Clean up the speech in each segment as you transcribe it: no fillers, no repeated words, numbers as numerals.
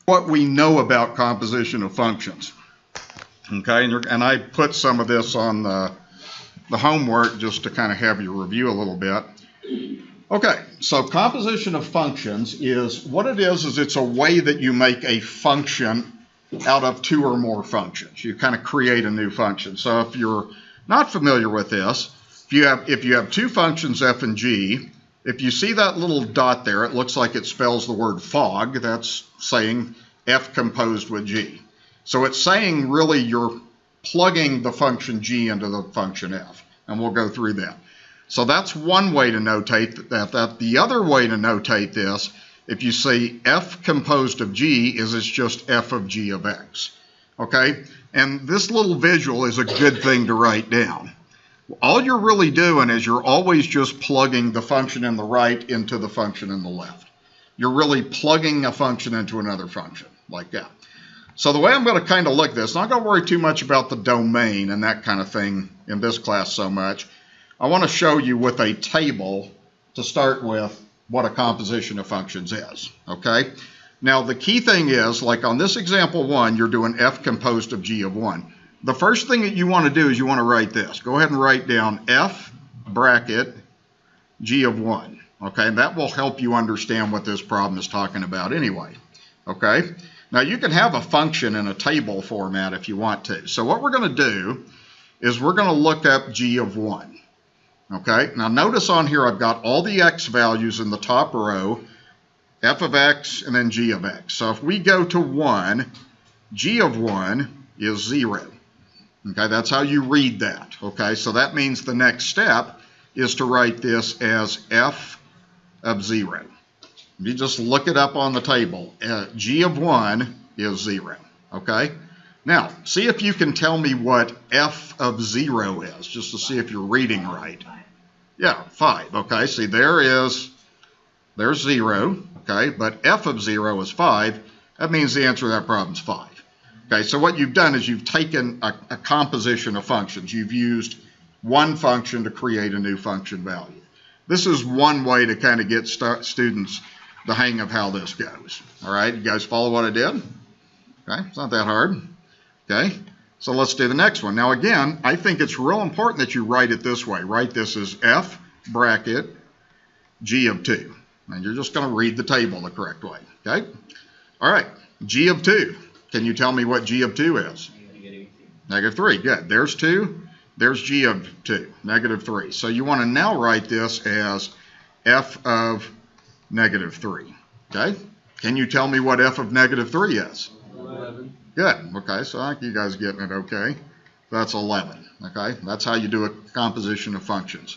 what we know about composition of functions. Okay, and I put some of this on the homework just to kind of have you review a little bit. Okay, so composition of functions is, what it is it's a way that you make a function out of two or more functions. You kind of create a new function. So if you're not familiar with this, if you have two functions f and g, if you see that little dot there, it looks like it spells the word fog. That's saying f composed with g. So it's saying really you're plugging the function g into the function f, and we'll go through that. So that's one way to notate that. The other way to notate this, if you see f composed of g, is it's just f of g of x. Okay? And this little visual is a good thing to write down. All you're really doing is you're always just plugging the function in the right into the function in the left. You're really plugging a function into another function, like that. So the way I'm going to kind of look at this, not going to worry too much about the domain and that kind of thing in this class so much. I want to show you with a table to start with what a composition of functions is, okay? Now the key thing is, like on this example 1, you're doing f composed of g of 1. The first thing that you want to do is you want to write this. Go ahead and write down f bracket g of 1, okay? And that will help you understand what this problem is talking about anyway, okay? Now you can have a function in a table format if you want to. So what we're going to do is we're going to look up g of 1. Okay, now notice on here I've got all the x values in the top row, f of x and then g of x. So if we go to 1, g of 1 is 0. Okay, that's how you read that. Okay, so that means the next step is to write this as f of 0. You just look it up on the table. G of 1 is 0. Okay, now see if you can tell me what f of 0 is, just to see if you're reading right. Yeah, 5. Okay, see there's 0, okay, but f of 0 is 5. That means the answer to that problem is 5. Okay, so what you've done is you've taken a composition of functions. You've used one function to create a new function value. This is one way to kind of get students the hang of how this goes. All right, you guys follow what I did? Okay, it's not that hard. Okay. So let's do the next one. Now again, I think it's real important that you write it this way. Write this as f bracket g of 2. And you're just going to read the table the correct way. Okay? All right, g of 2. Can you tell me what g of 2 is? Negative 3. Good. There's 2. There's g of 2. Negative 3. So you want to now write this as f of negative 3. Okay? Can you tell me what f of negative 3 is? 11. Good. Okay, so I think you guys getting it okay. That's 11. Okay, that's how you do a composition of functions.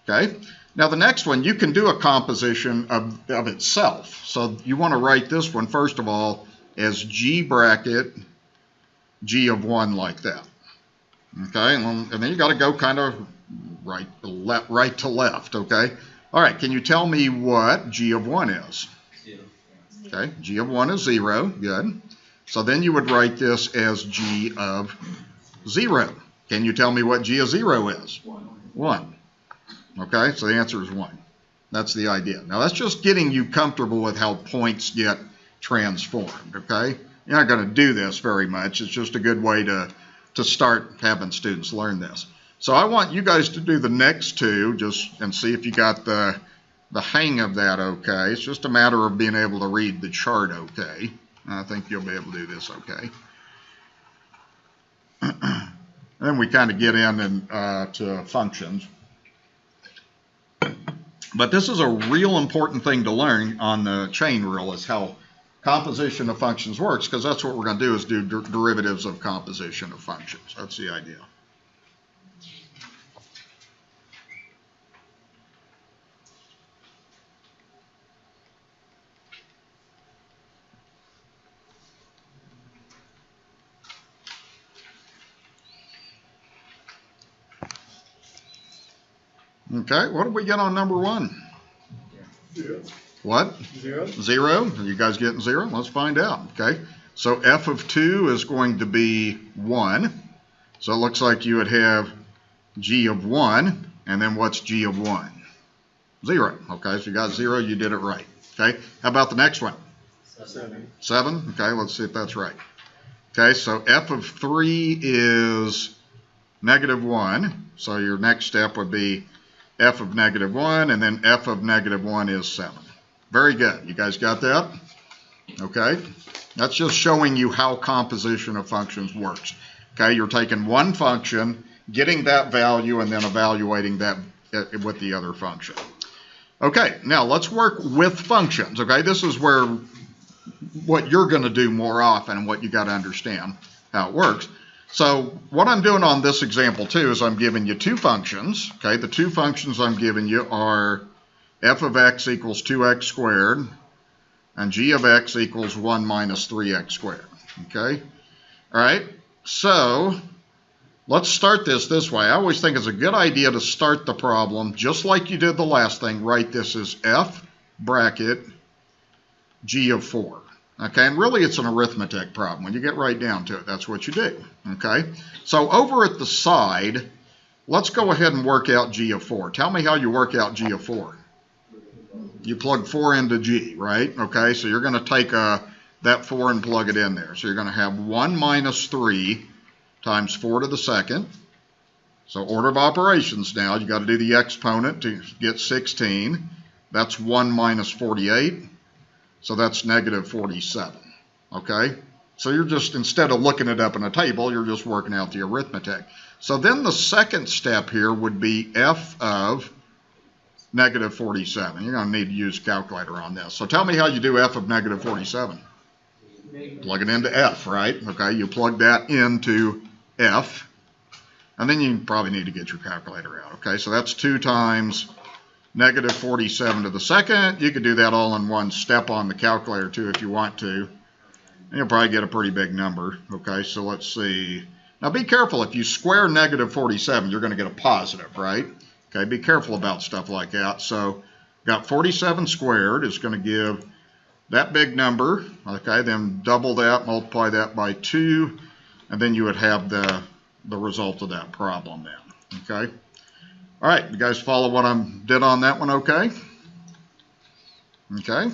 Okay, now the next one, you can do a composition of itself. So you want to write this one, first of all, as g bracket g of 1 like that. Okay, and then you got to go kind of right to left. Okay, all right, can you tell me what g of 1 is? 0. Okay, g of 1 is 0. Good. So then you would write this as g of 0. Can you tell me what g of 0 is? 1. Okay, so the answer is 1. That's the idea. Now that's just getting you comfortable with how points get transformed, okay? You're not going to do this very much. It's just a good way to start having students learn this. So I want you guys to do the next two just and see if you got the hang of that okay. It's just a matter of being able to read the chart okay. I think you'll be able to do this okay. Then we kind of get in to functions. But this is a real important thing to learn on the chain rule, is how composition of functions works, because that's what we're going to do, is do derivatives of composition of functions. That's the idea. Okay, what did we get on number 1? 0. What? 0. 0? Are you guys getting 0? Let's find out. Okay, so f of 2 is going to be 1. So it looks like you would have g of 1, and then what's g of 1? 0. Okay, so you got 0, you did it right. Okay, how about the next one? 7. 7? Okay, let's see if that's right. Okay, so f of 3 is -1. So your next step would be f of -1, and then f of -1 is 7. Very good. You guys got that? Okay. That's just showing you how composition of functions works. Okay, you're taking one function, getting that value, and then evaluating that with the other function. Okay, now let's work with functions. Okay, this is where what you're going to do more often and what you got to understand how it works. So what I'm doing on this example too is I'm giving you two functions. Okay, the two functions I'm giving you are f of x equals 2x squared and g of x equals 1 minus 3x squared. Okay, all right, so let's start this way. I always think it's a good idea to start the problem just like you did the last thing. Write this as f bracket g of 4. Okay, and really it's an arithmetic problem. When you get right down to it, that's what you do. Okay, so over at the side, let's go ahead and work out g of 4. Tell me how you work out g of 4. You plug 4 into g, right? Okay, so you're going to take that 4 and plug it in there. So you're going to have 1 minus 3 times 4 to the second. So order of operations now, you got to do the exponent to get 16. That's 1 minus 48. So that's negative 47, okay? So you're just, instead of looking it up in a table, you're just working out the arithmetic. So then the second step here would be f of negative 47. You're going to need to use a calculator on this. So tell me how you do f of negative 47. Plug it into f, right? Okay, you plug that into f, and then you probably need to get your calculator out, okay? So that's 2 times negative 47 to the second. You could do that all in one step on the calculator too if you want to. And you'll probably get a pretty big number. Okay, so let's see. Now be careful. If you square negative 47, you're going to get a positive, right? Okay, be careful about stuff like that. So got 47 squared is going to give that big number. Okay, then double that, multiply that by 2, and then you would have the result of that problem then. Okay. All right, you guys follow what I did on that one, okay? Okay.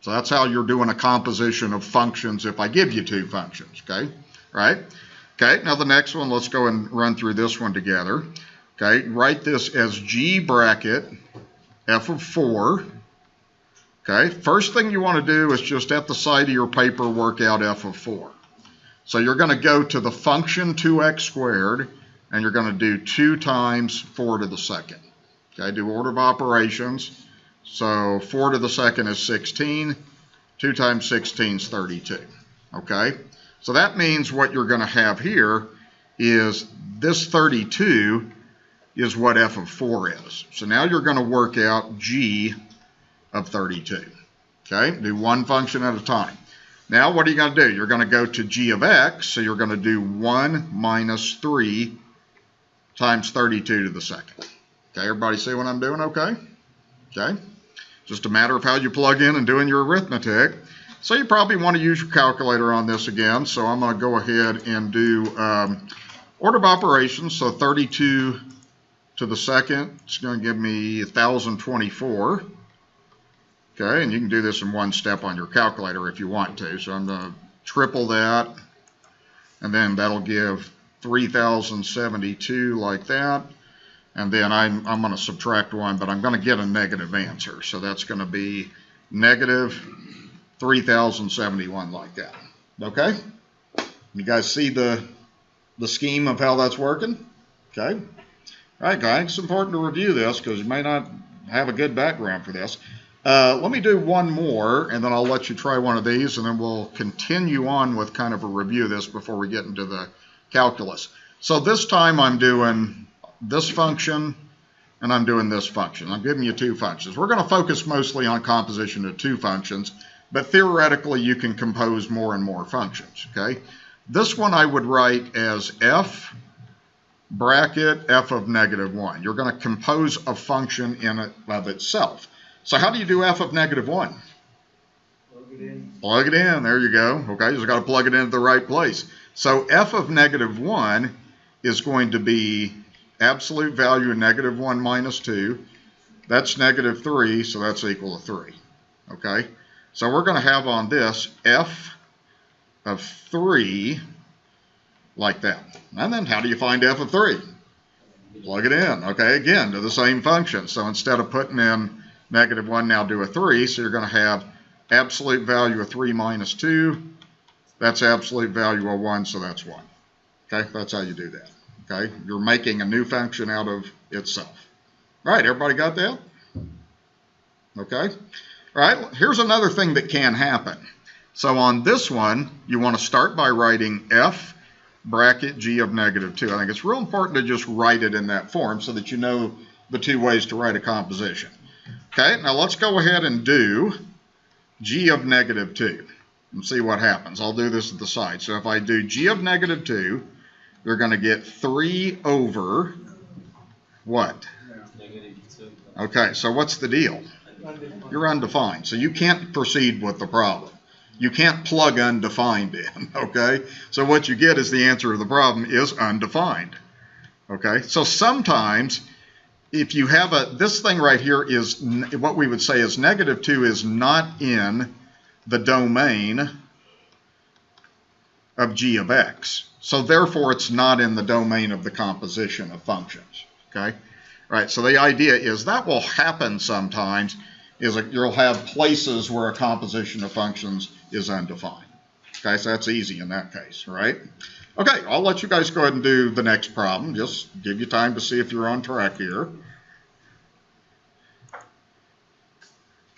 So that's how you're doing a composition of functions if I give you two functions, okay? All right? Okay, now the next one, let's go and run through this one together. Okay, write this as g bracket f of 4. Okay, first thing you want to do is just at the side of your paper work out f of 4. So you're going to go to the function 2x squared, and you're going to do 2 times 4 to the second. Okay, do order of operations. So 4 to the second is 16. 2 times 16 is 32. Okay, so that means what you're going to have here is this 32 is what f of 4 is. So now you're going to work out g of 32. Okay, do one function at a time. Now what are you going to do? You're going to go to g of x, so you're going to do 1 minus 3 times 32 to the second. Okay, everybody see what I'm doing okay? Okay, just a matter of how you plug in and doing your arithmetic. So you probably want to use your calculator on this again, so I'm going to go ahead and do order of operations. So 32 to the second, it's going to give me 1,024. Okay, and you can do this in one step on your calculator if you want to. So I'm going to triple that, and then that'll give 3,072 like that, and then I'm going to subtract 1, but I'm going to get a negative answer. So that's going to be negative 3,071 like that. Okay? You guys see the scheme of how that's working? Okay? All right, guys, it's important to review this because you may not have a good background for this. Let me do one more, and then I'll let you try one of these, and then we'll continue on with kind of a review of this before we get into the calculus. So this time I'm doing this function and I'm doing this function. I'm giving you two functions. We're going to focus mostly on composition of two functions, but theoretically you can compose more and more functions. Okay, this one I would write as f bracket f of negative 1. You're going to compose a function in it of itself. So how do you do f of negative 1? Plug it in. Plug it in. There you go. Okay, you just got to plug it into the right place. So f of negative 1 is going to be absolute value of negative 1 minus 2. That's negative 3, so that's equal to 3. Okay? So we're going to have on this f of 3 like that. And then how do you find f of 3? Plug it in, okay, again, to the same function. So instead of putting in -1, now do a 3. So you're going to have absolute value of 3 minus 2. That's absolute value of 1, so that's 1. Okay, that's how you do that. Okay, you're making a new function out of itself. All right, everybody got that? Okay. All right, here's another thing that can happen. So on this one, you want to start by writing f bracket g of -2. I think it's real important to just write it in that form so that you know the two ways to write a composition. Okay, now let's go ahead and do g of -2 and see what happens. I'll do this at the side. So if I do g of -2, you're going to get 3 over what? Okay, so what's the deal? You're undefined, so you can't proceed with the problem. You can't plug undefined in, okay? So what you get is the answer to the problem is undefined, okay? So sometimes if you have this thing right here is what we would say is -2 is not in the domain of g of x. So therefore it's not in the domain of the composition of functions, okay? All right, so the idea is that will happen sometimes, is that you'll have places where a composition of functions is undefined. Okay, so that's easy in that case, right? Okay, I'll let you guys go ahead and do the next problem. Just give you time to see if you're on track here.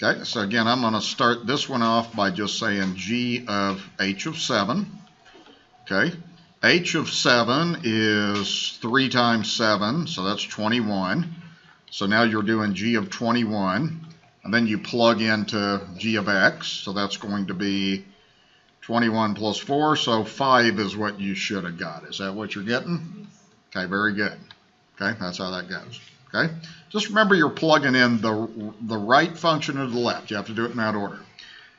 Okay, so again, I'm going to start this one off by just saying g of h of 7. Okay, h of 7 is 3 times 7, so that's 21. So now you're doing g of 21. And then you plug into g of x, so that's going to be 21 plus 4, so 5 is what you should have got. Is that what you're getting? Okay, very good. Okay, that's how that goes. Okay, just remember you're plugging in the right function to the left. You have to do it in that order.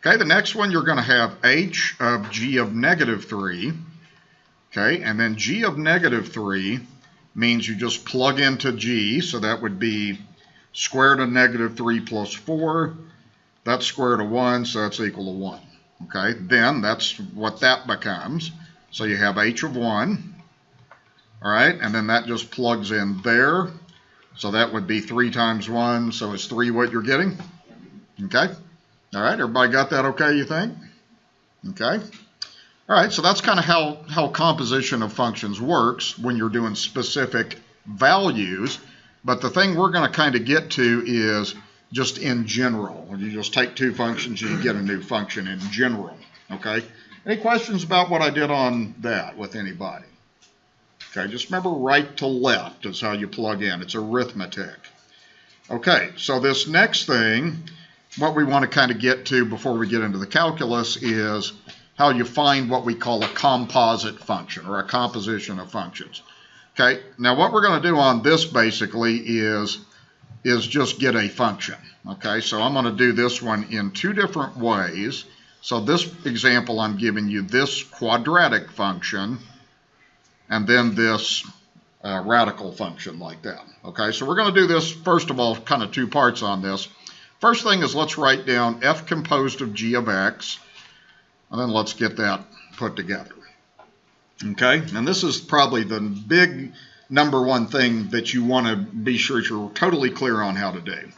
Okay, the next one you're going to have h of g of -3. Okay, and then g of -3 means you just plug into g, so that would be square root of -3 plus 4, that's square root of 1, so that's equal to 1. Okay, then that's what that becomes. So you have h of 1, all right, and then that just plugs in there. So that would be 3 times 1, so is 3 what you're getting? Okay, all right, everybody got that okay, you think? Okay, all right, so that's kind of how composition of functions works when you're doing specific values. But the thing we're going to kind of get to is just in general. When you just take two functions, you get a new function in general. Okay? Any questions about what I did on that with anybody? Okay, just remember right to left is how you plug in. It's arithmetic. Okay, so this next thing, what we want to kind of get to before we get into the calculus is how you find what we call a composite function or a composition of functions. Okay, now what we're going to do on this basically is just get a function. Okay, so I'm going to do this one in two different ways. So this example, I'm giving you this quadratic function and then this radical function like that. Okay, so we're going to do this, first of all, kind of two parts on this. First thing is let's write down f composed of g of x, and then let's get that put together. Okay, and this is probably the big #1 thing that you want to be sure you're totally clear on how to do.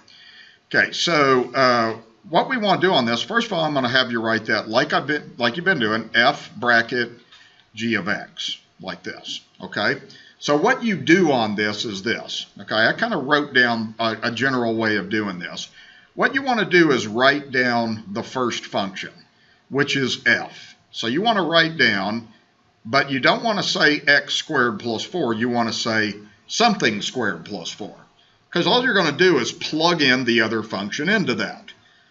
Okay, so what we want to do on this, first of all, I'm going to have you write that like you've been doing, f bracket g of x, like this. Okay, so what you do on this is this. Okay, I kind of wrote down a general way of doing this. What you want to do is write down the first function, which is f. So you want to write down, but you don't want to say x squared plus 4. You want to say something squared plus 4. Because all you're going to do is plug in the other function into that.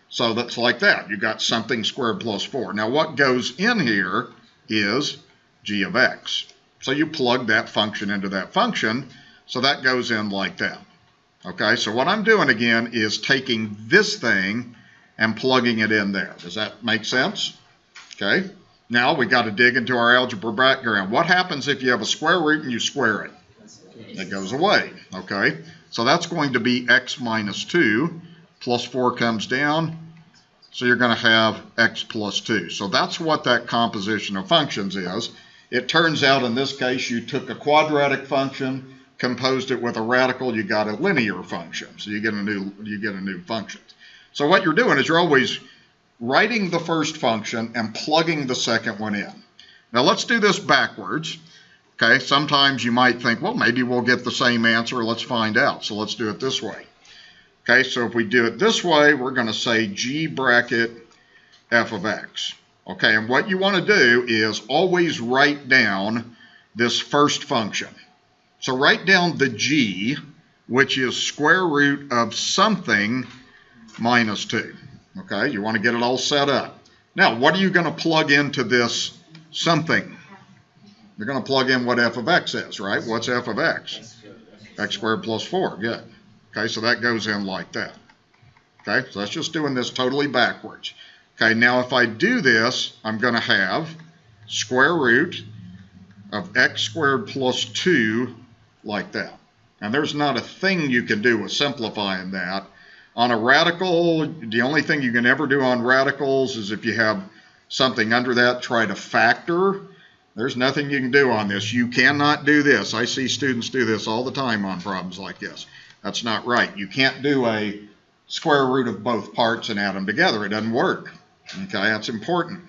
So that's like that. You got something squared plus 4. Now what goes in here is g of x. So you plug that function into that function. So that goes in like that. Okay, so what I'm doing again is taking this thing and plugging it in there. Does that make sense? Okay. Now we got to dig into our algebra background. What happens if you have a square root and you square it? It goes away. Okay, so that's going to be x minus 2 plus 4 comes down, So you're going to have x plus 2. So that's what that composition of functions is. It turns out in this case you took a quadratic function, composed it with a radical, you got a linear function. So you get a new function. So what you're doing is you're always writing the first function and plugging the second one in. Now let's do this backwards. Okay, sometimes you might think, well, maybe we'll get the same answer. Let's find out. So let's do it this way. Okay, so if we do it this way, we're going to say g bracket f of x. Okay, and what you want to do is always write down this first function. So write down the g, which is square root of something minus 2. Okay, you want to get it all set up. Now, what are you going to plug into this something? You're going to plug in what f of x is, right? What's f of x? X squared plus 4, good. Okay, so that goes in like that. Okay, so that's just doing this totally backwards. Okay, now if I do this, I'm going to have square root of x squared plus 2 like that. And there's not a thing you can do with simplifying that. On a radical, the only thing you can ever do on radicals is if you have something under that, try to factor. There's nothing you can do on this. You cannot do this. I see students do this all the time on problems like this. That's not right. You can't do a square root of both parts and add them together. It doesn't work. Okay, that's important.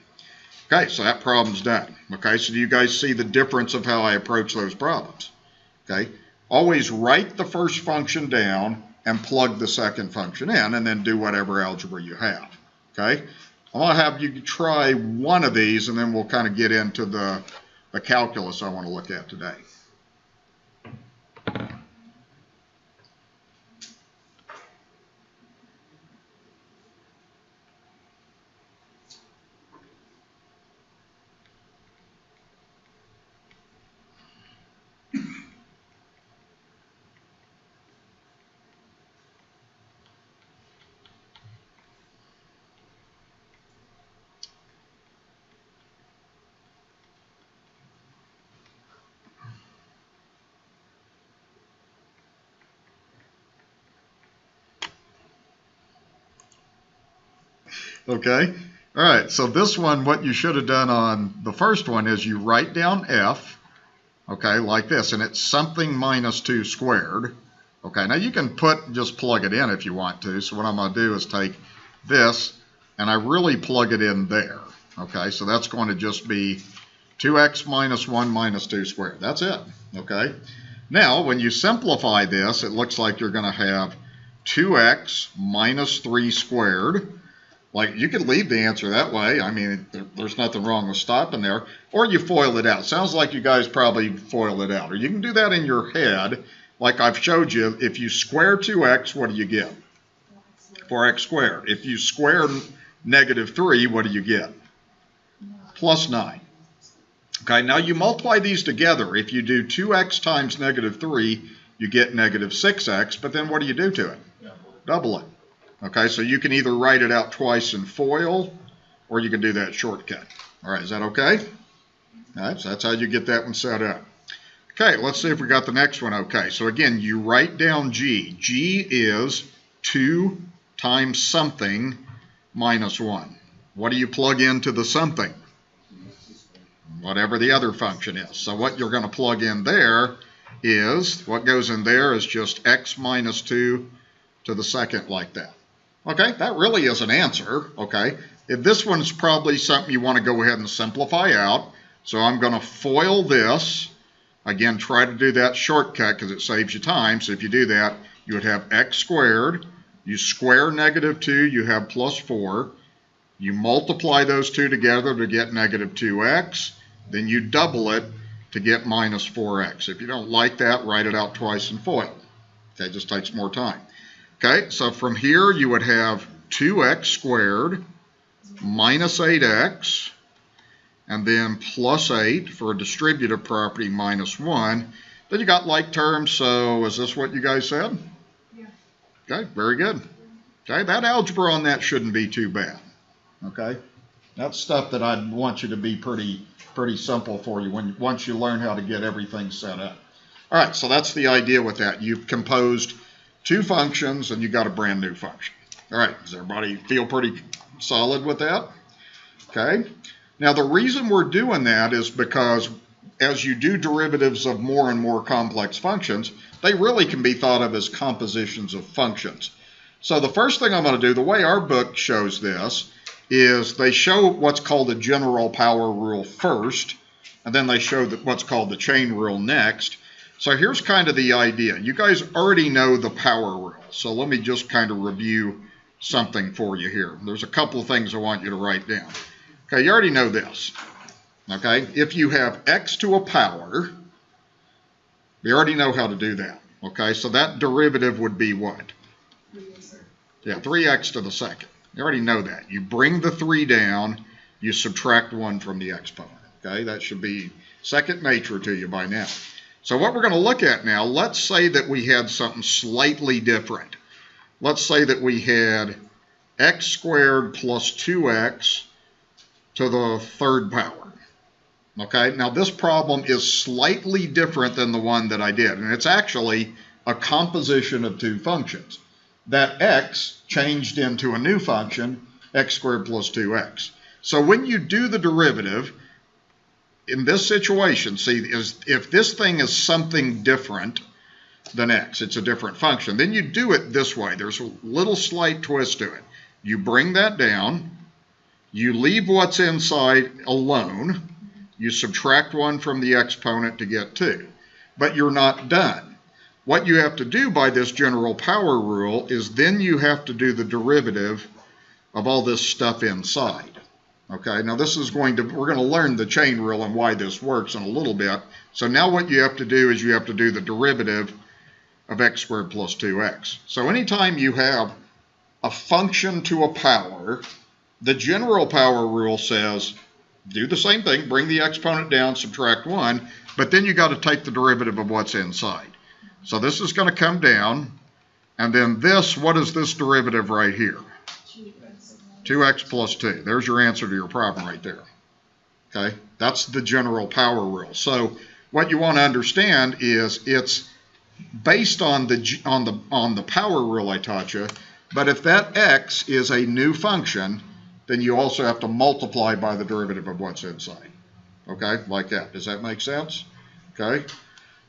Okay, so that problem's done. Okay, so do you guys see the difference of how I approach those problems? Okay, always write the first function down and plug the second function in, and then do whatever algebra you have. Okay, I'm going to have you try one of these, and then we'll kind of get into the calculus I want to look at today. Okay, all right, so this one, what you should have done on the first one is you write down f, okay, like this, and it's something minus 2 squared. Okay, now you can just plug it in if you want to. So what I'm going to do is take this, and I really plug it in there. Okay, so that's going to just be 2x minus 1 minus 2 squared. That's it, okay? Now, when you simplify this, it looks like you're going to have 2x minus 3 squared. Like, you could leave the answer that way. I mean, there's nothing wrong with stopping there. Or you FOIL it out. Sounds like you guys probably FOIL it out. Or you can do that in your head, like I've showed you. If you square 2x, what do you get? 4x squared. If you square negative 3, what do you get? Plus 9. Okay, now you multiply these together. If you do 2x times negative 3, you get negative 6x. But then what do you do to it? Double it. Okay, so you can either write it out twice and FOIL, or you can do that shortcut. All right, is that okay? All right, so that's how you get that one set up. Okay, let's see if we got the next one okay. So again, you write down g. G is 2 times something minus 1. What do you plug into the something? Whatever the other function is. So what you're going to plug in there is, what goes in there is just x minus 2 to the second like that. Okay, that really is an answer, okay? If this one's probably something you want to go ahead and simplify out, so I'm going to FOIL this. Again, try to do that shortcut because it saves you time. So if you do that, you would have x squared. You square negative 2, you have plus 4. You multiply those two together to get negative 2x. Then you double it to get minus 4x. If you don't like that, write it out twice and FOIL. Okay, it just takes more time. Okay, so from here you would have 2x squared minus 8x, and then plus 8 for a distributive property minus 1. Then you got like terms, so is this what you guys said? Yeah. Okay, very good. Okay, that algebra on that shouldn't be too bad. Okay, that's stuff that I'd want you to be pretty simple for you once you learn how to get everything set up. All right, so that's the idea with that. You've composed two functions and you got a brand new function. All right, does everybody feel pretty solid with that? Okay. Now, the reason we're doing that is because as you do derivatives of more and more complex functions, they really can be thought of as compositions of functions. So the first thing I'm going to do, the way our book shows this, is they show what's called the general power rule first, and then they show what's called the chain rule next. So here's kind of the idea. You guys already know the power rule, so let me just kind of review something for you here. There's a couple of things I want you to write down. Okay, you already know this. Okay, if you have x to a power, we already know how to do that. Okay, so that derivative would be what? Yeah, 3x to the second. You already know that. You bring the 3 down, you subtract 1 from the exponent. Okay, that should be second nature to you by now. So what we're going to look at now, let's say that we had something slightly different. Let's say that we had x squared plus 2x to the third power. Okay, now this problem is slightly different than the one that I did, and it's actually a composition of two functions. That x changed into a new function, x squared plus 2x. So when you do the derivative, in this situation, see, if this thing is something different than x, it's a different function, then you do it this way. There's a little slight twist to it. You bring that down, you leave what's inside alone, you subtract 1 from the exponent to get 2. But you're not done. What you have to do by this general power rule is then you have to do the derivative of all this stuff inside. Okay, now this is we're going to learn the chain rule and why this works in a little bit. So now what you have to do is you have to do the derivative of x squared plus 2x. So anytime you have a function to a power, the general power rule says do the same thing, bring the exponent down, subtract 1, but then you got to take the derivative of what's inside. So this is going to come down, and then this, what is this derivative right here? 2x plus 2. There's your answer to your problem right there. Okay, that's the general power rule. So what you want to understand is it's based on the power rule I taught you, but if that x is a new function, then you also have to multiply by the derivative of what's inside. Okay, like that. Does that make sense? Okay.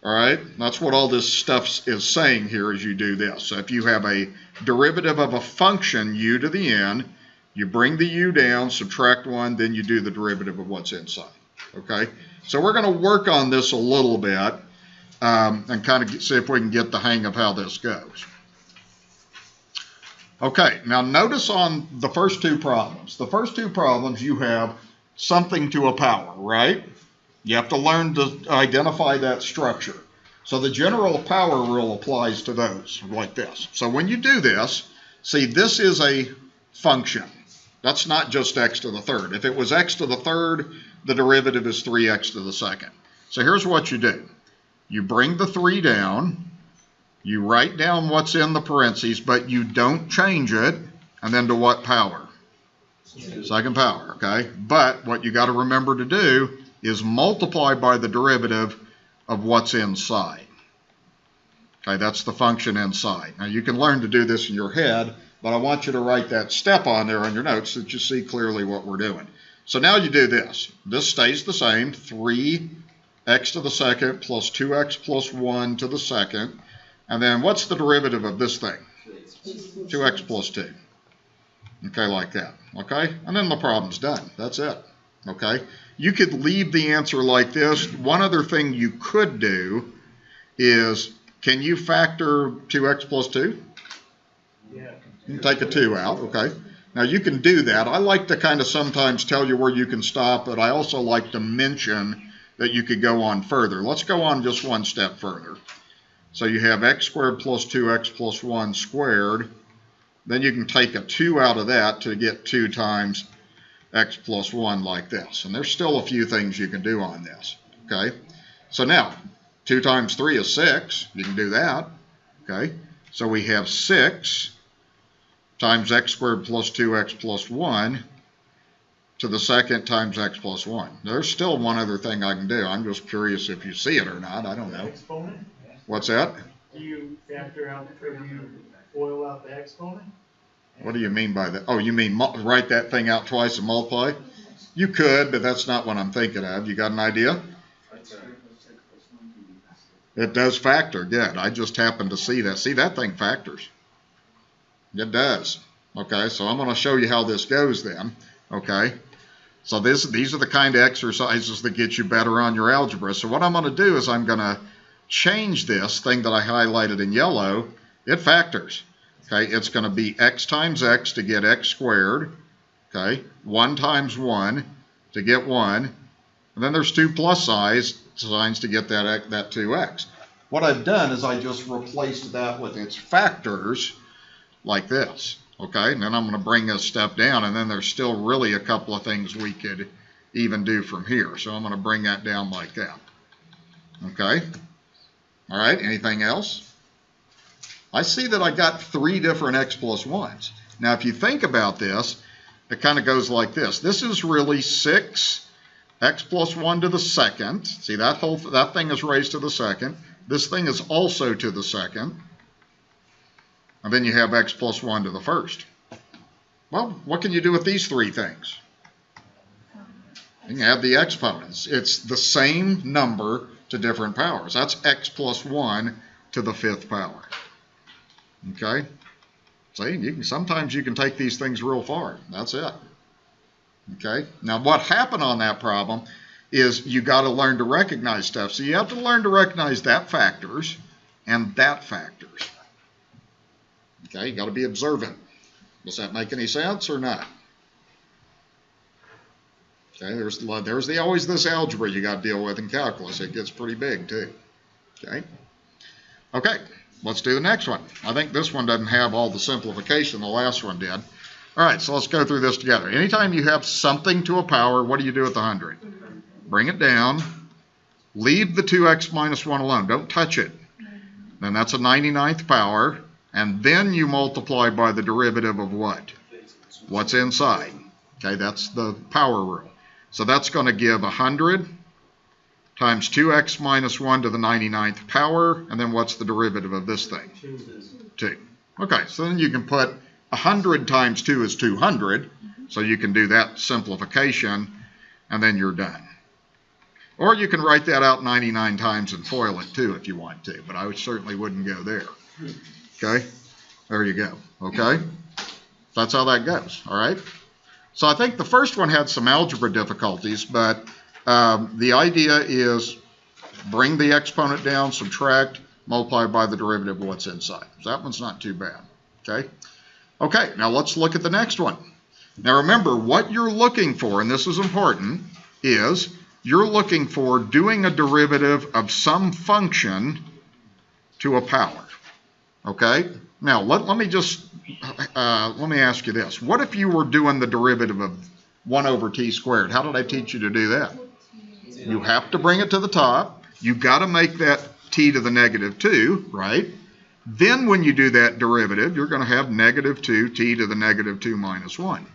All right, that's what all this stuff is saying here as you do this. So if you have a derivative of a function u to the n, you bring the u down, subtract 1, then you do the derivative of what's inside. Okay, so we're going to work on this a little bit and kind of see if we can get the hang of how this goes. Okay, now notice on the first two problems. The first two problems you have something to a power, right? You have to learn to identify that structure. So the general power rule applies to those, like this. So when you do this, see, this is a function. That's not just x to the third. If it was x to the third, the derivative is 3x to the second. So here's what you do. You bring the 3 down, you write down what's in the parentheses, but you don't change it, and then to what power? Second power, okay? But what you got to remember to do is multiply by the derivative of what's inside. Okay, that's the function inside. Now you can learn to do this in your head, but I want you to write that step on there on your notes so that you see clearly what we're doing. So now you do this. This stays the same, 3x to the second plus 2x plus 1 to the second. And then what's the derivative of this thing? 2x plus 2. Okay, like that. Okay, and then the problem's done. That's it. Okay, you could leave the answer like this. One other thing you could do is, can you factor 2x plus 2? Yeah. You can take a 2 out, okay? Now you can do that. I like to kind of sometimes tell you where you can stop, but I also like to mention that you could go on further. Let's go on just one step further. So you have x squared plus 2x plus 1 squared. Then you can take a 2 out of that to get 2 times x plus 1 like this. And there's still a few things you can do on this, okay? So now, 2 times 3 is 6. You can do that, okay? So we have 6 times x squared plus 2x plus 1 to the second times x plus 1. There's still one other thing I can do. I'm just curious if you see it or not. I don't know. Exponent? What's that? Do you factor out, or do you FOIL out the exponent? What do you mean by that? Oh, you mean write that thing out twice and multiply? You could, but that's not what I'm thinking of. You got an idea? It does factor. Good. I just happened to see that. See, that thing factors. It does. Okay, so I'm going to show you how this goes then. Okay, so these are the kind of exercises that get you better on your algebra. So what I'm going to do is I'm going to change this thing that I highlighted in yellow. It factors. Okay, it's going to be x times x to get x squared. Okay, 1 times 1 to get 1. And then there's 2 plus signs to get that 2x. What I've done is I just replaced that with its factors like this. Okay, and then I'm going to bring this step down, and then there's still really a couple of things we could even do from here. So I'm going to bring that down like that. Okay, all right, anything else? I see that I got 3 different x plus 1s. Now, if you think about this, it kind of goes like this. This is really 6 x plus 1 to the second. See, that thing is raised to the second. This thing is also to the second. And then you have x plus 1 to the first. Well, what can you do with these 3 things? You can add the exponents. It's the same number to different powers. That's x plus 1 to the 5th power. Okay? See, sometimes you can take these things real far. That's it. Okay? Now, what happened on that problem is you got to learn to recognize stuff. So you have to learn to recognize that factors and that factors. Okay, you got to be observant. Does that make any sense or not? Okay, there's always this algebra you got to deal with in calculus. It gets pretty big too. Okay, let's do the next one. I think this one doesn't have all the simplification the last one did. All right, so let's go through this together. Anytime you have something to a power, what do you do with the 100? Bring it down. Leave the 2x minus 1 alone. Don't touch it. Then that's a 99th power. And then you multiply by the derivative of what? What's inside. Okay, that's the power rule. So that's going to give 100 times 2x minus 1 to the 99th power. And then what's the derivative of this thing? 2. Okay, so then you can put 100 times 2 is 200. So you can do that simplification, and then you're done. Or you can write that out 99 times and FOIL it too if you want to. But I certainly wouldn't go there. Okay, there you go. Okay, that's how that goes. All right. So I think the first one had some algebra difficulties, but the idea is bring the exponent down, subtract, multiply by the derivative of what's inside. So that one's not too bad. Okay. Okay, now let's look at the next one. Now remember, what you're looking for, and this is important, is you're looking for doing a derivative of some function to a power. Okay, now let me ask you this. What if you were doing the derivative of 1 over t squared? How did I teach you to do that? You have to bring it to the top. You've got to make that t to the negative 2, right? Then when you do that derivative, you're going to have negative 2 t to the negative 2 minus 1.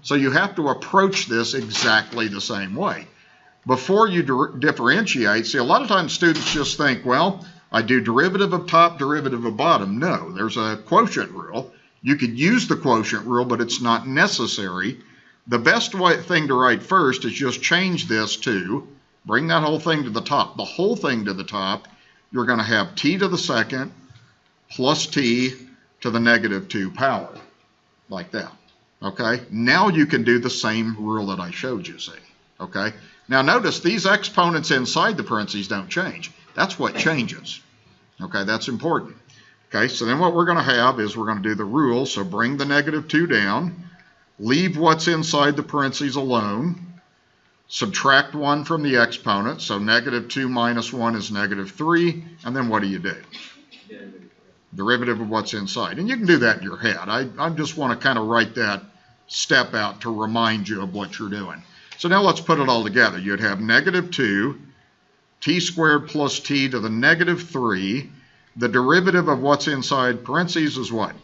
So you have to approach this exactly the same way. Before you differentiate, see, a lot of times students just think, well, I do derivative of top, derivative of bottom. No, there's a quotient rule. You could use the quotient rule, but it's not necessary. The best thing to write first is just change this to, bring that whole thing to the top. The whole thing to the top, you're going to have t to the second plus t to the negative 2 power, like that. Okay, now you can do the same rule that I showed you, see. Okay, now notice these exponents inside the parentheses don't change. That's what changes. Okay, that's important. Okay, so then what we're going to have is we're going to do the rule. So bring the negative 2 down, leave what's inside the parentheses alone, subtract 1 from the exponent. So negative 2 minus 1 is negative 3. And then what do you do? Derivative of what's inside. And you can do that in your head. I just want to kind of write that step out to remind you of what you're doing. So now let's put it all together. You'd have negative 2 t squared plus t to the negative 3. The derivative of what's inside parentheses is what?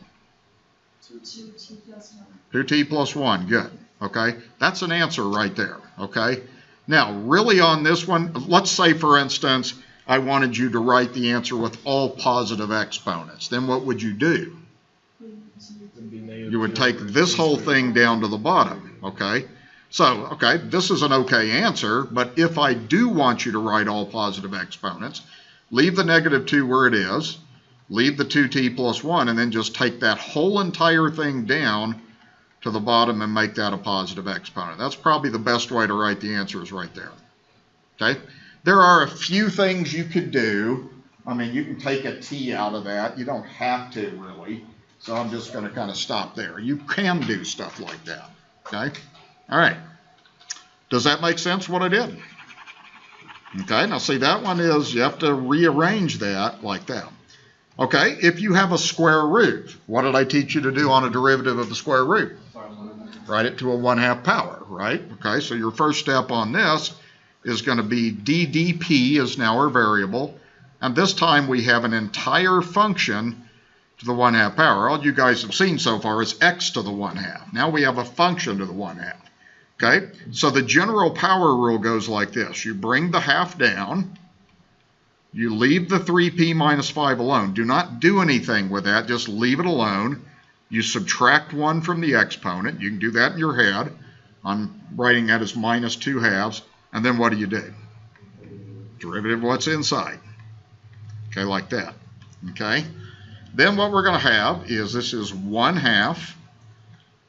2t plus 1. 2t plus 1. Good. Okay. That's an answer right there. Okay. Now, really on this one, let's say, for instance, I wanted you to write the answer with all positive exponents. Then what would you do? Would be negative You would 2 take over this 2 whole squared. thing down to the bottom, okay? So, okay, this is an okay answer, but if I do want you to write all positive exponents, leave the negative 2 where it is, leave the 2t plus 1, and then just take that whole entire thing down to the bottom and make that a positive exponent. That's probably the best way to write the answers right there, okay? There are a few things you could do. I mean, you can take a t out of that. You don't have to, really. So I'm just going to kind of stop there. You can do stuff like that, okay? All right. Does that make sense what I did? Okay, now see, that one is, you have to rearrange that like that. Okay, if you have a square root, what did I teach you to do on a derivative of the square root? Write it to a 1/2 power, right? Okay, so your first step on this is going to be ddp is now our variable, and this time we have an entire function to the 1/2 power. All you guys have seen so far is x to the 1/2. Now we have a function to the 1/2. Okay, so the general power rule goes like this. You bring the half down, you leave the 3p minus 5 alone. Do not do anything with that, just leave it alone. You subtract 1 from the exponent. You can do that in your head. I'm writing that as minus 2/2, and then what do? Derivative of what's inside. Okay, like that. Okay, then what we're going to have is this is 1/2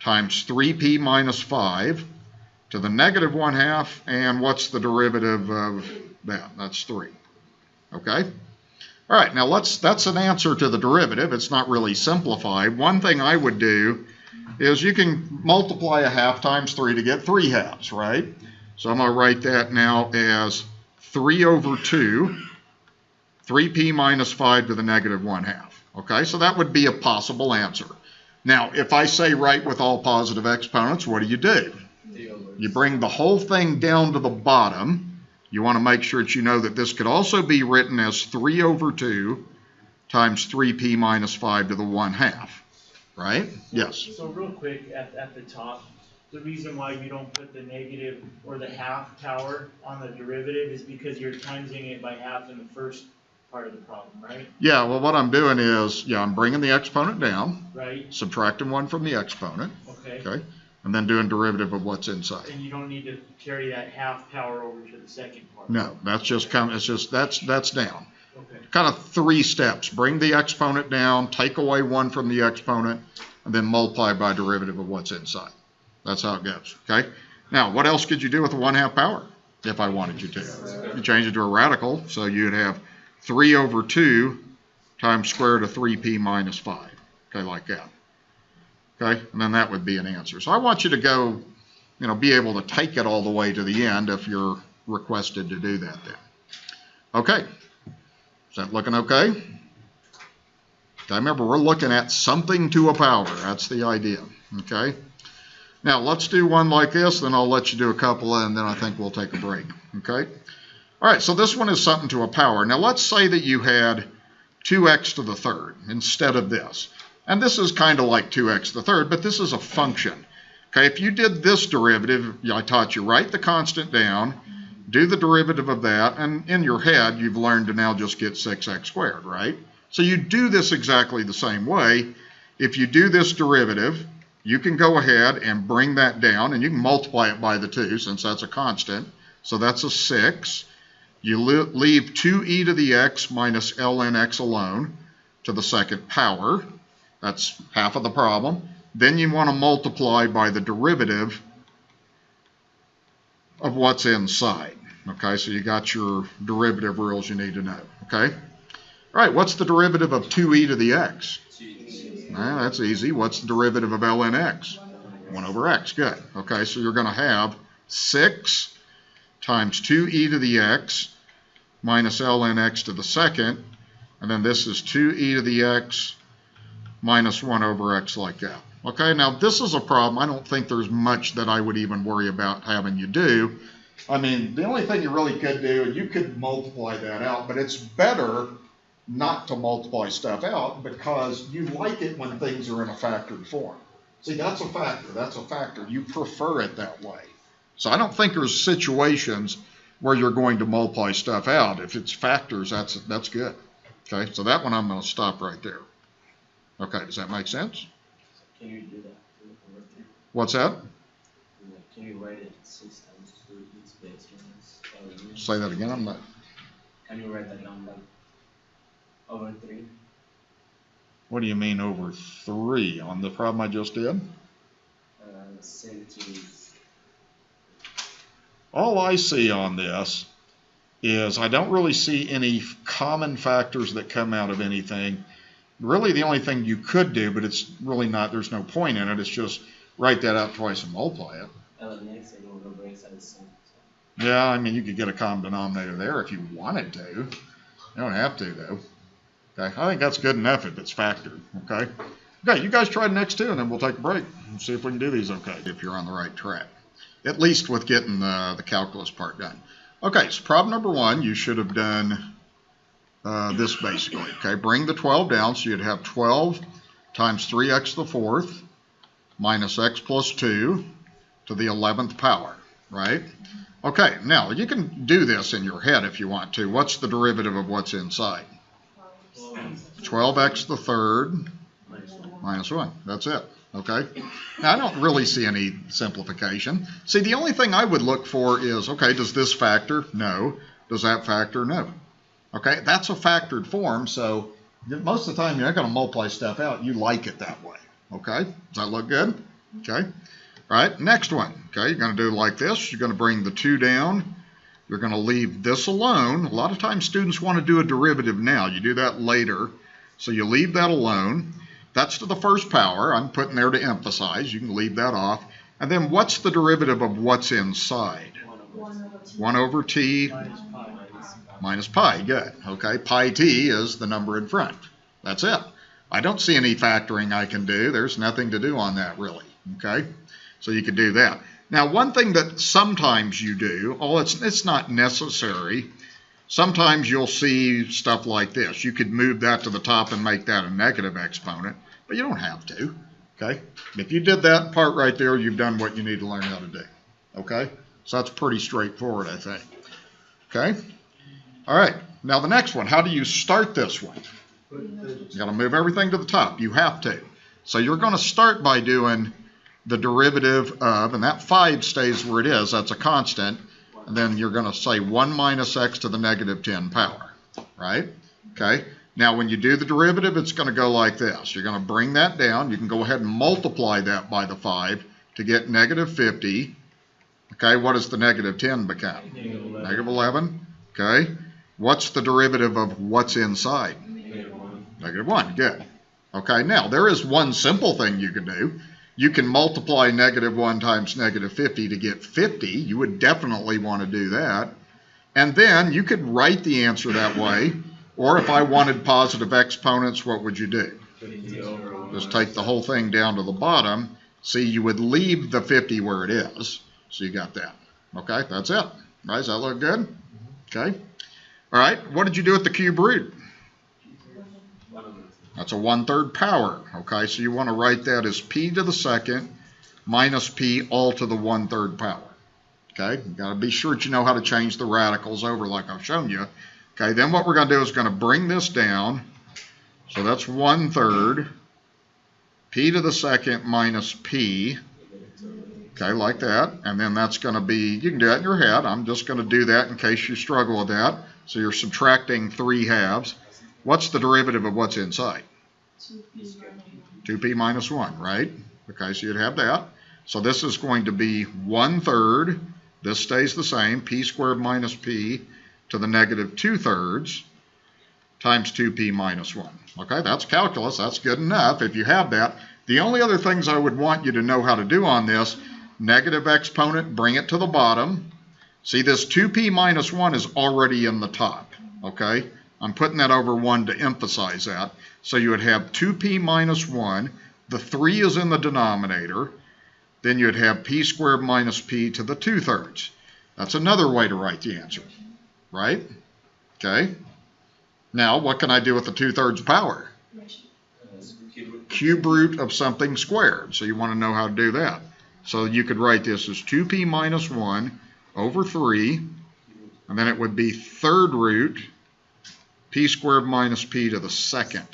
times 3p minus 5 to the negative 1/2, and what's the derivative of that? That's 3. Okay? All right, now that's an answer to the derivative. It's not really simplified. One thing I would do is you can multiply a half times 3 to get 3/2, right? So I'm going to write that now as 3 over 2, 3p minus 5 to the negative 1/2. Okay, so that would be a possible answer. Now, if I say write with all positive exponents, what do? You bring the whole thing down to the bottom. You want to make sure that you know that this could also be written as 3 over 2 times 3p minus 5 to the 1/2, right? Yes. So real quick, at the top, the reason why you don't put the negative or the half power on the derivative is because you're timesing it by half in the first part of the problem, right? Yeah, well, what I'm doing is, I'm bringing the exponent down, Right, subtracting 1 from the exponent, okay. okay, and then doing derivative of what's inside. And you don't need to carry that half power over to the second part. No, that's just that's down. Okay. Kind of 3 steps. Bring the exponent down, take away 1 from the exponent, and then multiply by derivative of what's inside. That's how it goes, okay? Now, what else could you do with a 1/2 power if I wanted you to? You change it to a radical, so you'd have 3 over 2 times square root of 3p minus 5, okay, like that. Okay, and then that would be an answer. So I want you to go, be able to take it all the way to the end if you're requested to do that then. Okay, is that looking okay? Okay, remember, we're looking at something to a power. That's the idea, okay? Now, let's do one like this, then I'll let you do a couple, and then I think we'll take a break, okay? All right, so this one is something to a power. Now, let's say that you had 2x to the third instead of this. And this is kind of like 2x to the third, but this is a function. Okay, if you did this derivative, I taught you, write the constant down, do the derivative of that, and in your head, you've learned to now just get 6x squared, right? So you do this exactly the same way. If you do this derivative, you can go ahead and bring that down, and you can multiply it by the 2 since that's a constant. So that's a 6. You leave 2e to the x minus ln x alone to the second power. That's half of the problem. Then you want to multiply by the derivative of what's inside. Okay, so you got your derivative rules you need to know. Okay? All right, what's the derivative of 2e to the x? That's easy. What's the derivative of ln x? 1 over x. Good. Okay, so you're going to have 6 times 2e to the x minus ln x to the second, and then this is 2e to the x minus 1 over x like that. Okay, now this is a problem. I don't think there's much that I would even worry about having you do. I mean, the only thing you really could do, you could multiply that out, but it's better not to multiply stuff out because you like it when things are in a factored form. See, that's a factor. That's a factor. You prefer it that way. So I don't think there's situations where you're going to multiply stuff out. If it's factors, that's good. Okay, so that one I'm going to stop right there. Okay, does that make sense? Can you do that over 3? What's that? Like, can you write it 6 times 2 is based on this? Say that again. I'm not. Can you write that down like over 3? What do you mean over 3 on the problem I just did? Say to All I see on this is I don't really see any common factors that come out of anything. Really the only thing you could do, but it's really not, there's no point in it, it's just write that out twice and multiply it. next it over x at the same. Yeah, I mean you could get a common denominator there if you wanted to. You don't have to though. Okay, I think that's good enough if it's factored. Okay. Okay, you guys try the next two and then we'll take a break and see if we can do these okay, if you're on the right track. At least with getting the calculus part done. Okay, so problem number 1, you should have done this basically. Okay, bring the 12 down, so you'd have 12 times 3x to the 4th minus x plus 2 to the 11th power, right? Okay, now you can do this in your head if you want to. What's the derivative of what's inside? 12x to the 3rd minus 1. That's it. Okay. Now, I don't really see any simplification. See, the only thing I would look for is, okay, does this factor? No. Does that factor? No. Okay, that's a factored form, so most of the time you're not going to multiply stuff out. You like it that way. Okay, does that look good? Okay. All right, next one. Okay, you're going to do like this. You're going to bring the 2 down. You're going to leave this alone. A lot of times students want to do a derivative now. You do that later. So you leave that alone. That's to the first power. I'm putting there to emphasize. You can leave that off. And then what's the derivative of what's inside? 1 over t minus pi. Good. Okay, pi t is the number in front. That's it. I don't see any factoring I can do. There's nothing to do on that really. Okay, so you can do that. Now, one thing that sometimes you do, it's not necessary. Sometimes you'll see stuff like this. You could move that to the top and make that a negative exponent, but you don't have to, okay? If you did that part right there, you've done what you need to learn how to do, okay? So that's pretty straightforward, I think, okay? All right, now the next one, how do you start this one? You got to move everything to the top. You have to. So you're going to start by doing the derivative of, and that 5 stays where it is, that's a constant, and then you're going to say 1 minus x to the negative 10 power, right? Okay, now when you do the derivative, it's going to go like this. You're going to bring that down. You can go ahead and multiply that by the 5 to get negative 50. Okay, what does the negative 10 become? Negative 11. Okay, what's the derivative of what's inside? Negative 1, good. Okay, now there is one simple thing you can do. You can multiply negative 1 times negative 50 to get 50. You would definitely want to do that. And then you could write the answer that way. Or if I wanted positive exponents, what would you do? Just take the whole thing down to the bottom. See, you would leave the 50 where it is. So you got that. Okay, that's it. Right, does that look good? Okay. All right, what did you do with the cube root? That's a 1/3 power, okay? So you want to write that as p to the 2nd minus p all to the 1/3 power, okay? You got to be sure that you know how to change the radicals over like I've shown you. Okay, then what we're going to do is going to bring this down. So that's 1/3 p to the 2nd minus p, okay, like that. And then that's going to be, you can do that in your head. I'm just going to do that in case you struggle with that. So you're subtracting 3 halves. What's the derivative of what's inside? 2p minus 1, right? Okay, so you'd have that. So this is going to be 1/3. This stays the same, p squared minus p to the negative 2/3 times 2p minus 1. Okay, that's calculus. That's good enough if you have that. The only other things I would want you to know how to do on this, negative exponent, bring it to the bottom. See, this 2p minus 1 is already in the top, okay? I'm putting that over 1 to emphasize that. So you would have 2p minus 1. The 3 is in the denominator. Then you'd have p squared minus p to the 2/3. That's another way to write the answer, right? Okay. Now, what can I do with the 2/3 power? Cube root of something squared. So you want to know how to do that. So you could write this as 2p minus 1 over 3. And then it would be 3rd root p squared minus p to the 2nd.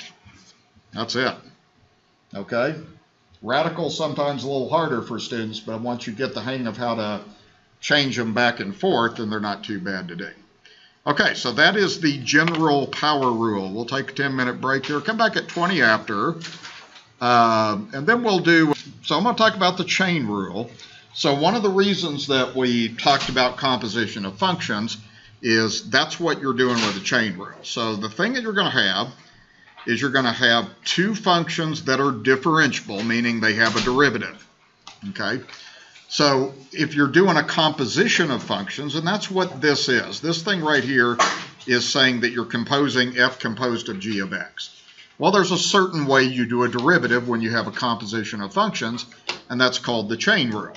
That's it. Okay? Radical sometimes a little harder for students, but once you get the hang of how to change them back and forth, then they're not too bad to do. Okay, so that is the general power rule. We'll take a 10-minute break here. Come back at 20 after, and then we'll do, so I'm going to talk about the chain rule. So one of the reasons that we talked about composition of functions is that's what you're doing with the chain rule. So the thing that you're going to have is you're going to have two functions that are differentiable, meaning they have a derivative, okay? So if you're doing a composition of functions, and that's what this is. This thing right here is saying that you're composing f composed of g of x. Well, there's a certain way you do a derivative when you have a composition of functions, and that's called the chain rule.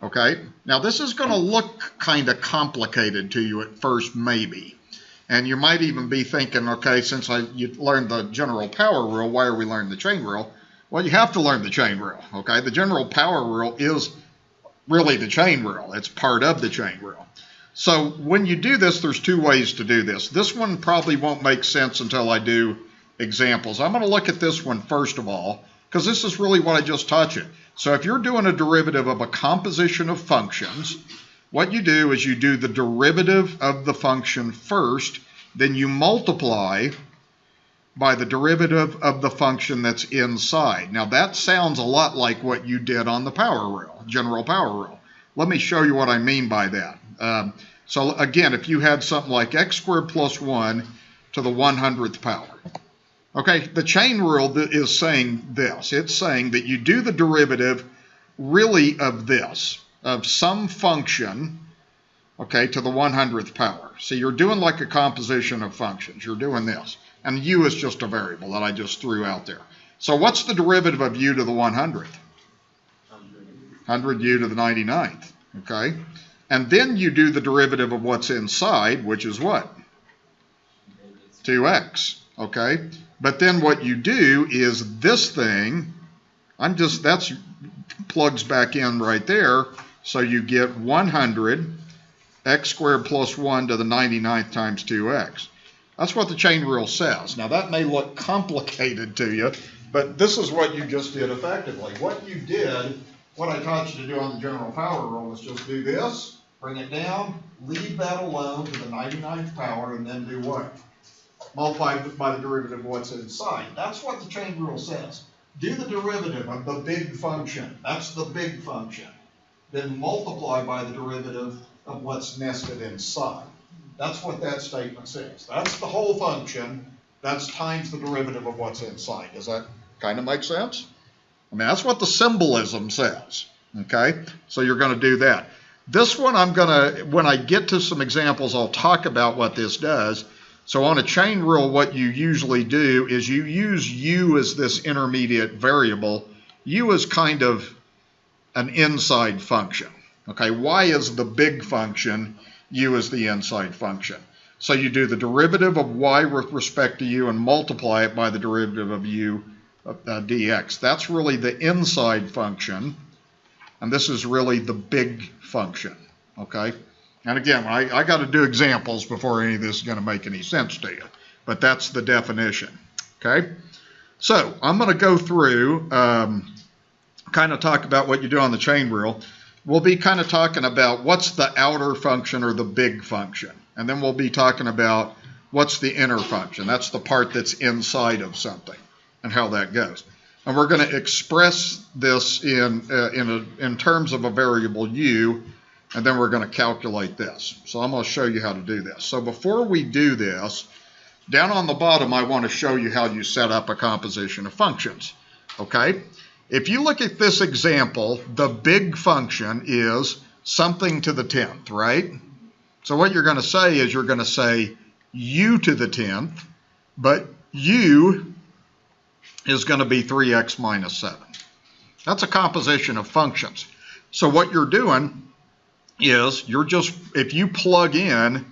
Okay? Now, this is going to look kind of complicated to you at first, maybe. And you might even be thinking, okay, since you learned the general power rule, why are we learning the chain rule? Well, you have to learn the chain rule, okay? The general power rule is really the chain rule. It's part of the chain rule. So when you do this, there's two ways to do this. This one probably won't make sense until I do examples. I'm going to look at this one first of all, because this is really what I just taught you. So if you're doing a derivative of a composition of functions, what you do is you do the derivative of the function first, then you multiply by the derivative of the function that's inside. Now that sounds a lot like what you did on the power rule, general power rule. Let me show you what I mean by that. So again, if you had something like x squared plus 1 to the 100th power. Okay, the chain rule is saying this. It's saying that you do the derivative really of this, of some function, okay, to the 100th power. So you're doing like a composition of functions. You're doing this. And u is just a variable that I just threw out there. So what's the derivative of u to the 100th? 100u to the 99th, okay? And then you do the derivative of what's inside, which is what? 2x, okay? But then what you do is this thing, that's plugs back in right there, so you get 100 x squared plus 1 to the 99th times 2x. That's what the chain rule says. Now that may look complicated to you, but this is what you just did effectively. What you did, what I taught you to do on the general power rule was just do this, bring it down, leave that alone to the 99th power, and then do what? Multiply by the derivative of what's inside. That's what the chain rule says. Do the derivative of the big function. That's the big function. Then multiply by the derivative of what's nested inside. That's what that statement says. That's the whole function. That's times the derivative of what's inside. Does that kind of make sense? I mean, that's what the symbolism says. Okay? So you're going to do that. This one when I get to some examples, I'll talk about what this does. So on a chain rule, what you usually do is you use u as this intermediate variable. U is kind of an inside function. Okay, y is the big function, u is the inside function. So you do the derivative of y with respect to u and multiply it by the derivative of u dx. That's really the inside function, and this is really the big function. Okay, and again, I got to do examples before any of this is going to make any sense to you, but that's the definition. Okay, so I'm going to go through, kind of talk about what you do on the chain rule. We'll be kind of talking about what's the outer function or the big function. And then we'll be talking about what's the inner function. That's the part that's inside of something and how that goes. And we're going to express this in terms of a variable u, and then we're going to calculate this. So I'm going to show you how to do this. So before we do this, down on the bottom, I want to show you how you set up a composition of functions. Okay? If you look at this example, the big function is something to the 10th, right? So what you're going to say is you're going to say u to the 10th, but u is going to be 3x minus 7. That's a composition of functions. So what you're doing is if you plug in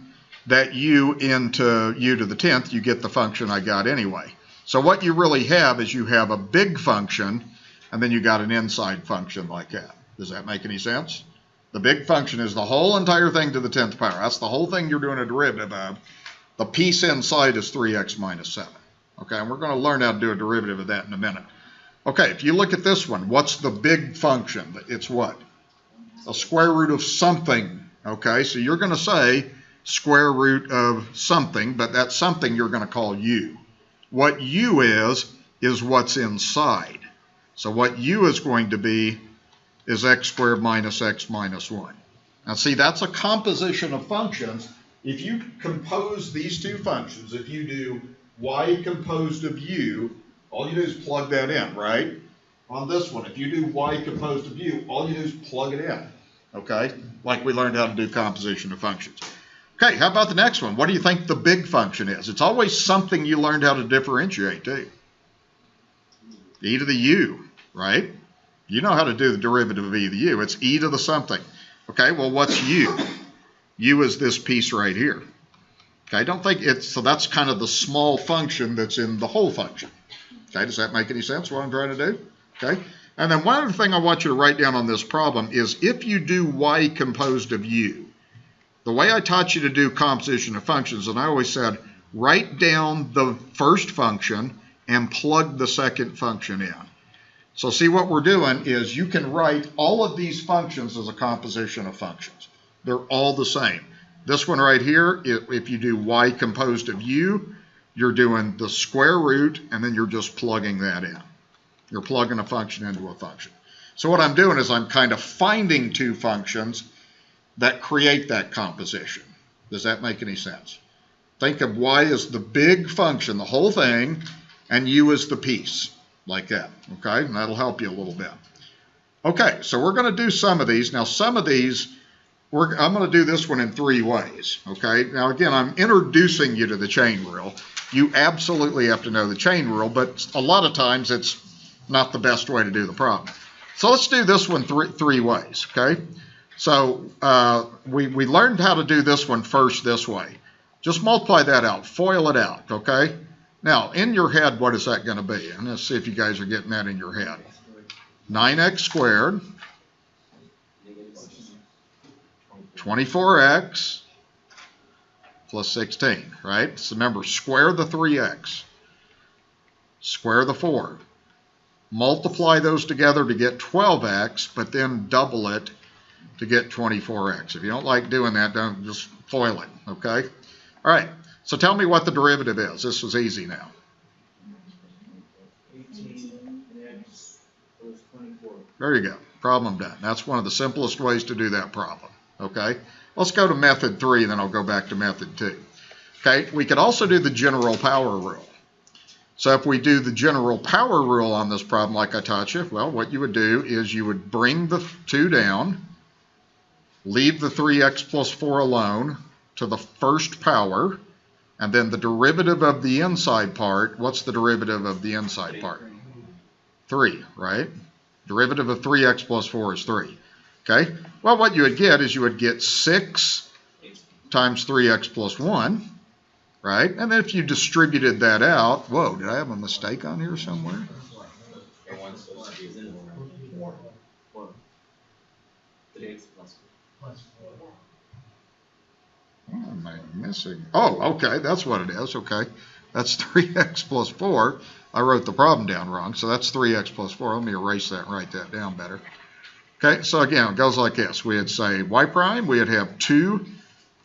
that u into u to the 10th, you get the function I got anyway. So what you really have is you have a big function, and then you got an inside function like that. Does that make any sense? The big function is the whole entire thing to the 10th power. That's the whole thing you're doing a derivative of. The piece inside is 3x minus 7. Okay, and we're going to learn how to do a derivative of that in a minute. Okay, if you look at this one, what's the big function? It's what? A square root of something. Okay, so you're going to say square root of something, but that something you're going to call u. What u is what's inside. So what u is going to be is x squared minus x minus 1. Now see, that's a composition of functions. If you compose these two functions, if you do y composed of u, all you do is plug that in, right? On this one, if you do y composed of u, all you do is plug it in, okay? Like we learned how to do composition of functions. Okay, how about the next one? What do you think the big function is? It's always something you learned how to differentiate too. E to the u, right? You know how to do the derivative of e to the u. It's e to the something. Okay, well, what's u? U is this piece right here. Okay, don't think it's, so that's kind of the small function that's in the whole function. Okay, does that make any sense what I'm trying to do? Okay, and then one other thing I want you to write down on this problem is if you do y composed of u, the way I taught you to do composition of functions, and I always said, write down the first function and plug the second function in. So see, what we're doing is you can write all of these functions as a composition of functions. They're all the same. This one right here, if you do y composed of u, you're doing the square root, and then you're just plugging that in. You're plugging a function into a function. So what I'm doing is I'm kind of finding two functions that create that composition. Does that make any sense? Think of y as the big function, the whole thing, and u as the piece, like that, okay? And that'll help you a little bit. Okay, so we're going to do some of these. Now, some of these, I'm going to do this one in 3 ways, okay? Now, again, I'm introducing you to the chain rule. You absolutely have to know the chain rule, but a lot of times it's not the best way to do the problem. So let's do this one three ways, okay? So we learned how to do this one first this way. Just multiply that out, FOIL it out, okay? Now, in your head, what is that going to be? And let's see if you guys are getting that in your head. 9x squared, 24x plus 16, right? So remember, square the 3x, square the 4. Multiply those together to get 12x, but then double it to get 24x. If you don't like doing that, don't just FOIL it, okay? All right, so tell me what the derivative is. This was easy now. 18x plus 24. There you go. Problem done. That's one of the simplest ways to do that problem, okay? Let's go to method 3, then I'll go back to method 2. Okay, we could also do the general power rule. So if we do the general power rule on this problem like I taught you, well, what you would do is you would bring the 2 down, leave the 3x plus 4 alone to the first power, and then the derivative of the inside part, what's the derivative of the inside part? 3, right? Derivative of 3x plus 4 is 3. Okay, well, what you would get is you would get 6 times 3x plus 1, right? And then if you distributed that out, whoa, did I have a mistake on here somewhere? What am I missing? Oh, okay, that's what it is, okay. That's 3x plus 4. I wrote the problem down wrong, so that's 3x plus 4. Let me erase that and write that down better. Okay, so again, it goes like this. We'd say y prime, we'd have 2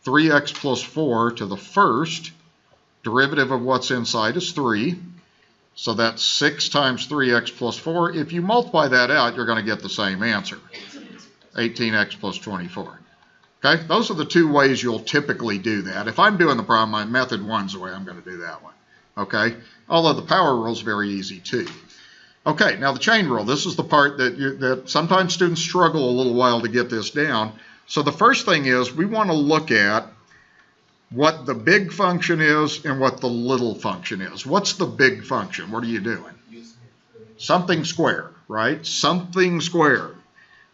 3x plus 4 to the first. Derivative of what's inside is 3. So that's 6 times 3x plus 4. If you multiply that out, you're going to get the same answer, 18x plus 24. Okay, those are the 2 ways you'll typically do that. If I'm doing the problem, my method 1's the way I'm going to do that one. Okay, although the power rule is very easy too. Okay, now the chain rule. This is the part that sometimes students struggle a little while to get this down. So the first thing is we want to look at what the big function is and what the little function is. What's the big function? What are you doing? Something squared, right? Something squared.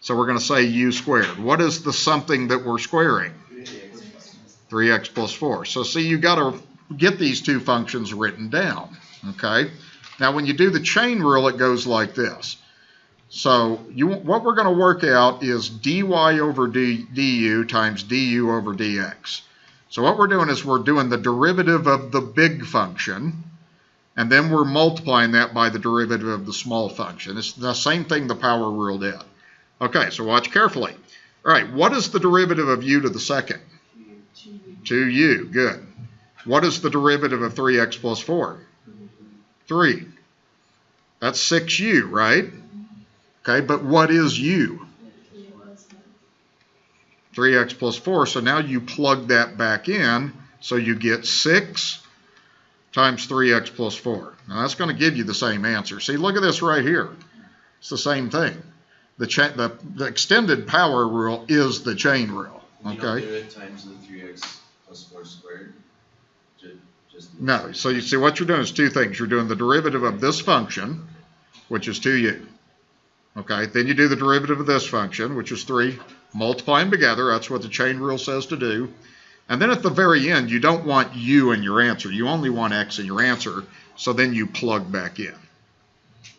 So we're going to say u squared. What is the something that we're squaring? 3x plus 4. So see, you got to get these 2 functions written down, okay? Now when you do the chain rule, it goes like this. So what we're going to work out is dy over du times du over dx. So what we're doing is we're doing the derivative of the big function, and then we're multiplying that by the derivative of the small function. It's the same thing the power rule did. Okay, so watch carefully. All right, what is the derivative of u to the second? 2u, good. What is the derivative of 3x plus 4? 3. That's 6u, right? Okay, but what is u? 3x plus 4, so now you plug that back in, so you get 6 times 3x plus 4. Now that's going to give you the same answer. See, look at this right here. It's the same thing. The extended power rule is the chain rule, You don't okay? do it times the 3x plus 4 squared? Just No, so you see what you're doing is two things. You're doing the derivative of this function, which is 2u. Okay, then you do the derivative of this function, which is 3. Multiply them together. That's what the chain rule says to do. And then at the very end, you don't want u in your answer. You only want x in your answer. So then you plug back in.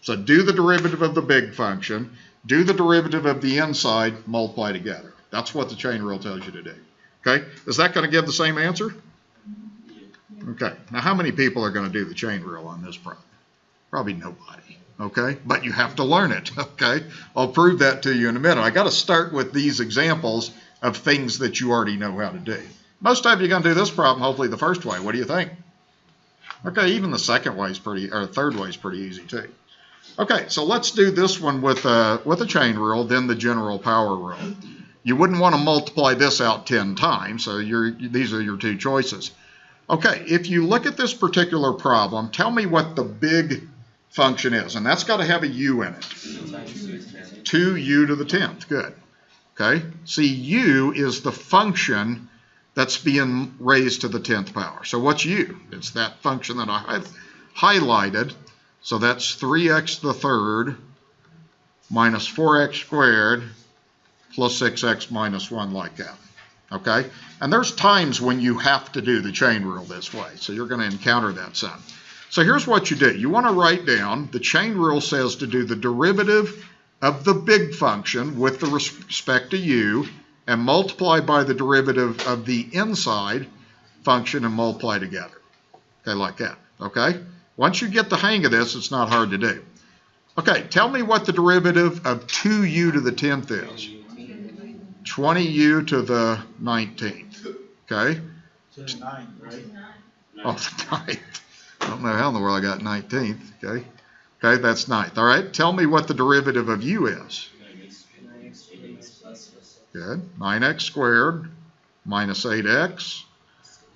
So do the derivative of the big function. Do the derivative of the inside. Multiply together. That's what the chain rule tells you to do. Okay, is that going to give the same answer? Okay, now how many people are going to do the chain rule on this problem? Probably nobody, okay? But you have to learn it, okay? I'll prove that to you in a minute. I got to start with these examples of things that you already know how to do. Most of you are going to do this problem, hopefully the first way. What do you think? Okay, even the second way is third way is pretty easy too. Okay, so let's do this one with a chain rule, then the general power rule. You wouldn't want to multiply this out 10 times, so these are your two choices. Okay, if you look at this particular problem, tell me what the big function is, and that's got to have a u in it. 2u to the 10th, good. Okay, see, u is the function that's being raised to the 10th power. So what's u? It's that function that I highlighted. So that's 3x to the third minus 4x squared plus 6x minus 1, like that. Okay, and there's times when you have to do the chain rule this way, so you're going to encounter that some. So here's what you do. You want to write down, the chain rule says to do the derivative of the big function with the respect to u and multiply by the derivative of the inside function and multiply together. Okay, like that. Okay, once you get the hang of this, it's not hard to do. Okay, tell me what the derivative of 2u to the 10th is. 20u to the 19th, okay? To the 9, right? Oh, the 9th. I don't know how in the world I got 19th, okay? Okay, that's 9th. All right, tell me what the derivative of u is. Good, 9x squared minus 8x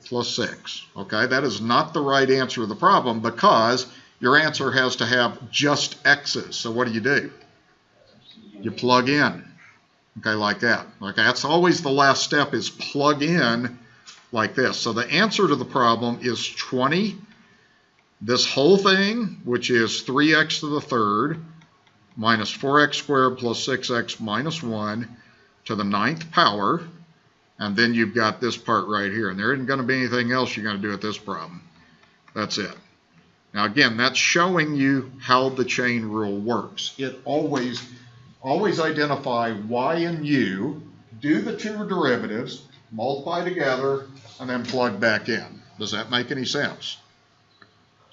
plus 6. Okay, that is not the right answer to the problem because your answer has to have just x's. So what do? You plug in. Okay, like that. Okay, that's always the last step, is plug in like this. So the answer to the problem is 20, this whole thing, which is 3x to the third minus 4x squared plus 6x minus 1 to the 9th power. And then you've got this part right here. And there isn't going to be anything else you're going to do with this problem. That's it. Now, again, that's showing you how the chain rule works. It always identify y and u, do the two derivatives, multiply together, and then plug back in. Does that make any sense?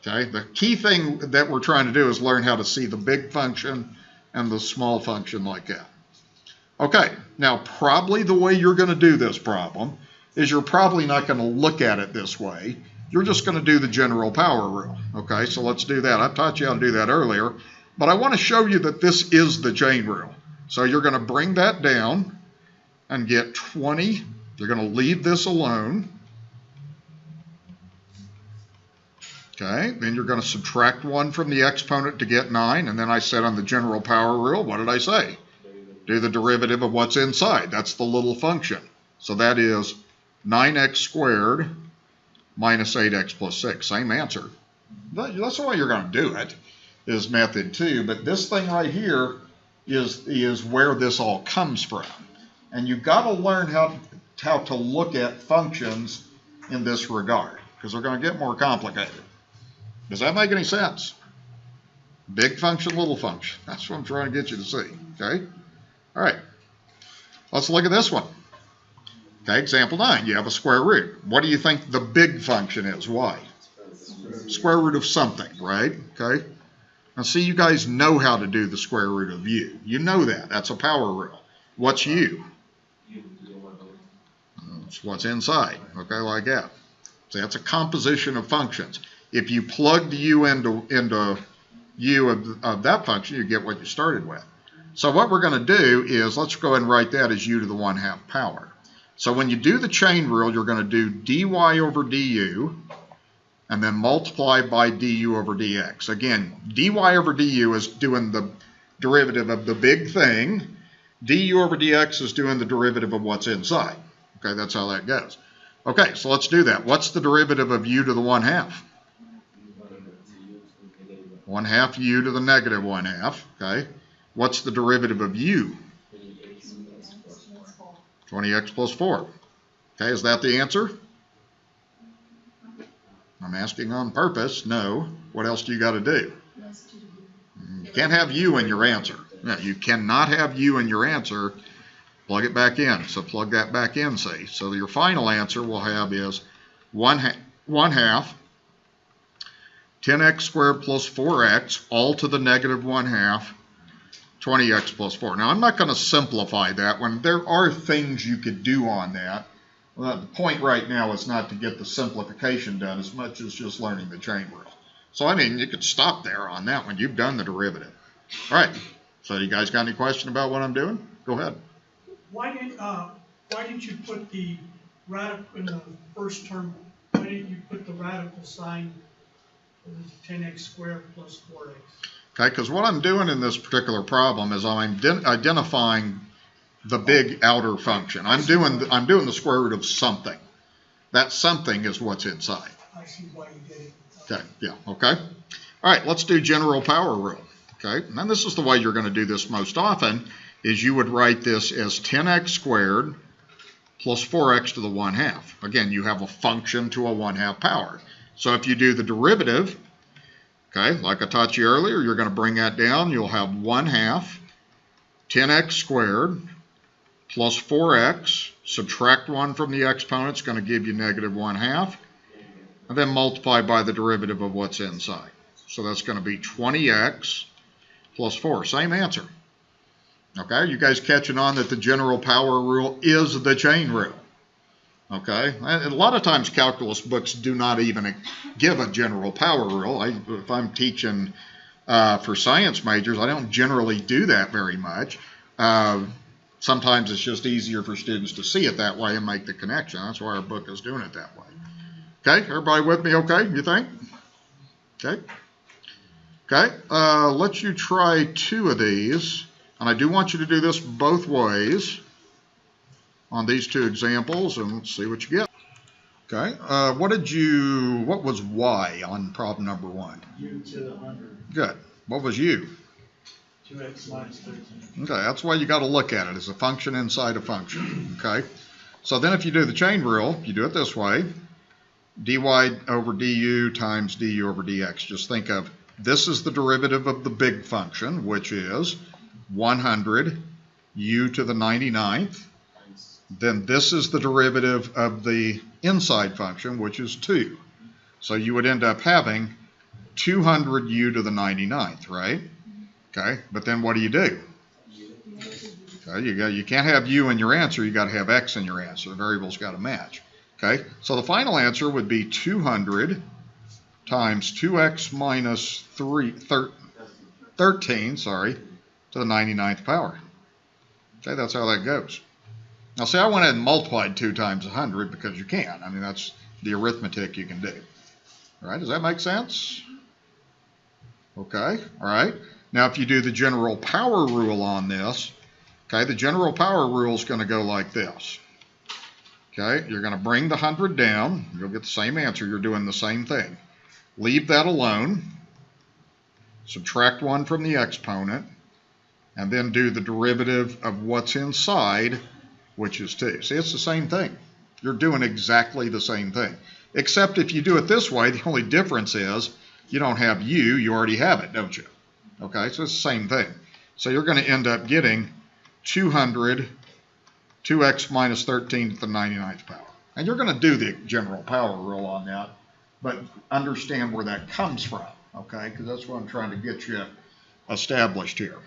Okay, the key thing that we're trying to do is learn how to see the big function and the small function like that. Okay, now probably the way you're going to do this problem is you're probably not going to look at it this way. You're just going to do the general power rule. Okay, so let's do that. I taught you how to do that earlier. But I want to show you that this is the chain rule. So you're going to bring that down and get 20. You're going to leave this alone. Okay, then you're going to subtract 1 from the exponent to get 9. And then I said on the general power rule, what did I say? Do the derivative of what's inside. That's the little function. So that is 9x squared minus 8x plus 6. Same answer. That's the way you're going to do it, is method 2. But this thing right here is where this all comes from. And you've got to learn how to look at functions in this regard, because they're going to get more complicated. Does that make any sense? Big function, little function. That's what I'm trying to get you to see. Okay? All right. Let's look at this one. Okay, example 9. You have a square root. What do you think the big function is? Y. Square root of something, right? Okay. Now see, you guys know how to do the square root of u. You know that. That's a power rule. What's u? It's what's inside. Okay, like that. So that's a composition of functions. If you plugged u into u of that function, you get what you started with. So what we're going to do is, let's go ahead and write that as u to the 1/2 power. So when you do the chain rule, you're going to do dy over du, and then multiply by du over dx. Again, dy over du is doing the derivative of the big thing. Du over dx is doing the derivative of what's inside. Okay, that's how that goes. Okay, so let's do that. What's the derivative of u to the 1/2? 1/2 u to the negative 1/2. Okay. What's the derivative of u? 20x plus 4. Okay, is that the answer? I'm asking on purpose. No. What else do you got to do? You can't have u in your answer. No, you cannot have u in your answer. Plug it back in. So plug that back in, see. So your final answer we'll have is 1/2 10x squared plus 4x all to the negative 1/2 20x plus 4. Now, I'm not going to simplify that when there are things you could do on that. Well, the point right now is not to get the simplification done as much as just learning the chain rule. So, I mean, you could stop there on that one. You've done the derivative. All right. So, you guys got any question about what I'm doing? Go ahead. Why didn't you put the radical in the first term? Why didn't you put the radical sign for the 10x squared plus 4x? Okay, because what I'm doing in this particular problem is I'm identifying the big outer function. I'm doing the square root of something. That something is what's inside. I see why you did it. Okay, yeah, okay. All right, let's do general power rule. Okay, and this is the way you're going to do this most often, is you would write this as 10x squared plus 4x to the 1/2. Again, you have a function to a 1/2 power. So if you do the derivative, okay, like I taught you earlier, you're going to bring that down. You'll have 1/2 10x squared plus 4x, subtract 1 from the exponent, it's going to give you negative 1/2, and then multiply by the derivative of what's inside. So that's going to be 20x plus 4. Same answer. Okay, you guys catching on that the general power rule is the chain rule? Okay, and a lot of times calculus books do not even give a general power rule. If I'm teaching for science majors, I don't generally do that very much. Sometimes it's just easier for students to see it that way and make the connection. That's why our book is doing it that way. Okay, everybody with me okay, you think? Okay. Okay, let you try 2 of these. And I do want you to do this both ways on these 2 examples, and let's see what you get. Okay, what was y on problem number 1? U to the 100. Good. What was u? 2x minus 13. Okay, that's why you got to look at it as a function inside a function. Okay, so then if you do the chain rule, you do it this way: dy over du times du over dx. Just think of this is the derivative of the big function, which is 100 u to the 99th. Then this is the derivative of the inside function, which is 2. So you would end up having 200 u to the 99th, right? Okay, but then what do? Okay, you can't have u in your answer, you got to have x in your answer. The variable's got to match. Okay, so the final answer would be 200 times 2x minus 13, to the 99th power. Okay, that's how that goes. Now see, I went ahead and multiplied 2 times 100 because you can. I mean, that's the arithmetic you can do. All right, does that make sense? Okay, all right. Now if you do the general power rule on this, okay, the general power rule is going to go like this. Okay, you're going to bring the 100 down. You'll get the same answer. You're doing the same thing. Leave that alone. Subtract 1 from the exponent. And then do the derivative of what's inside, which is 2. See, it's the same thing. You're doing exactly the same thing. Except if you do it this way, the only difference is you don't have u, you already have it, don't you? Okay, so it's the same thing. So you're going to end up getting 200, 2x minus 13 to the 99th power. And you're going to do the general power rule on that but understand where that comes from, okay? Because that's what I'm trying to get you established here.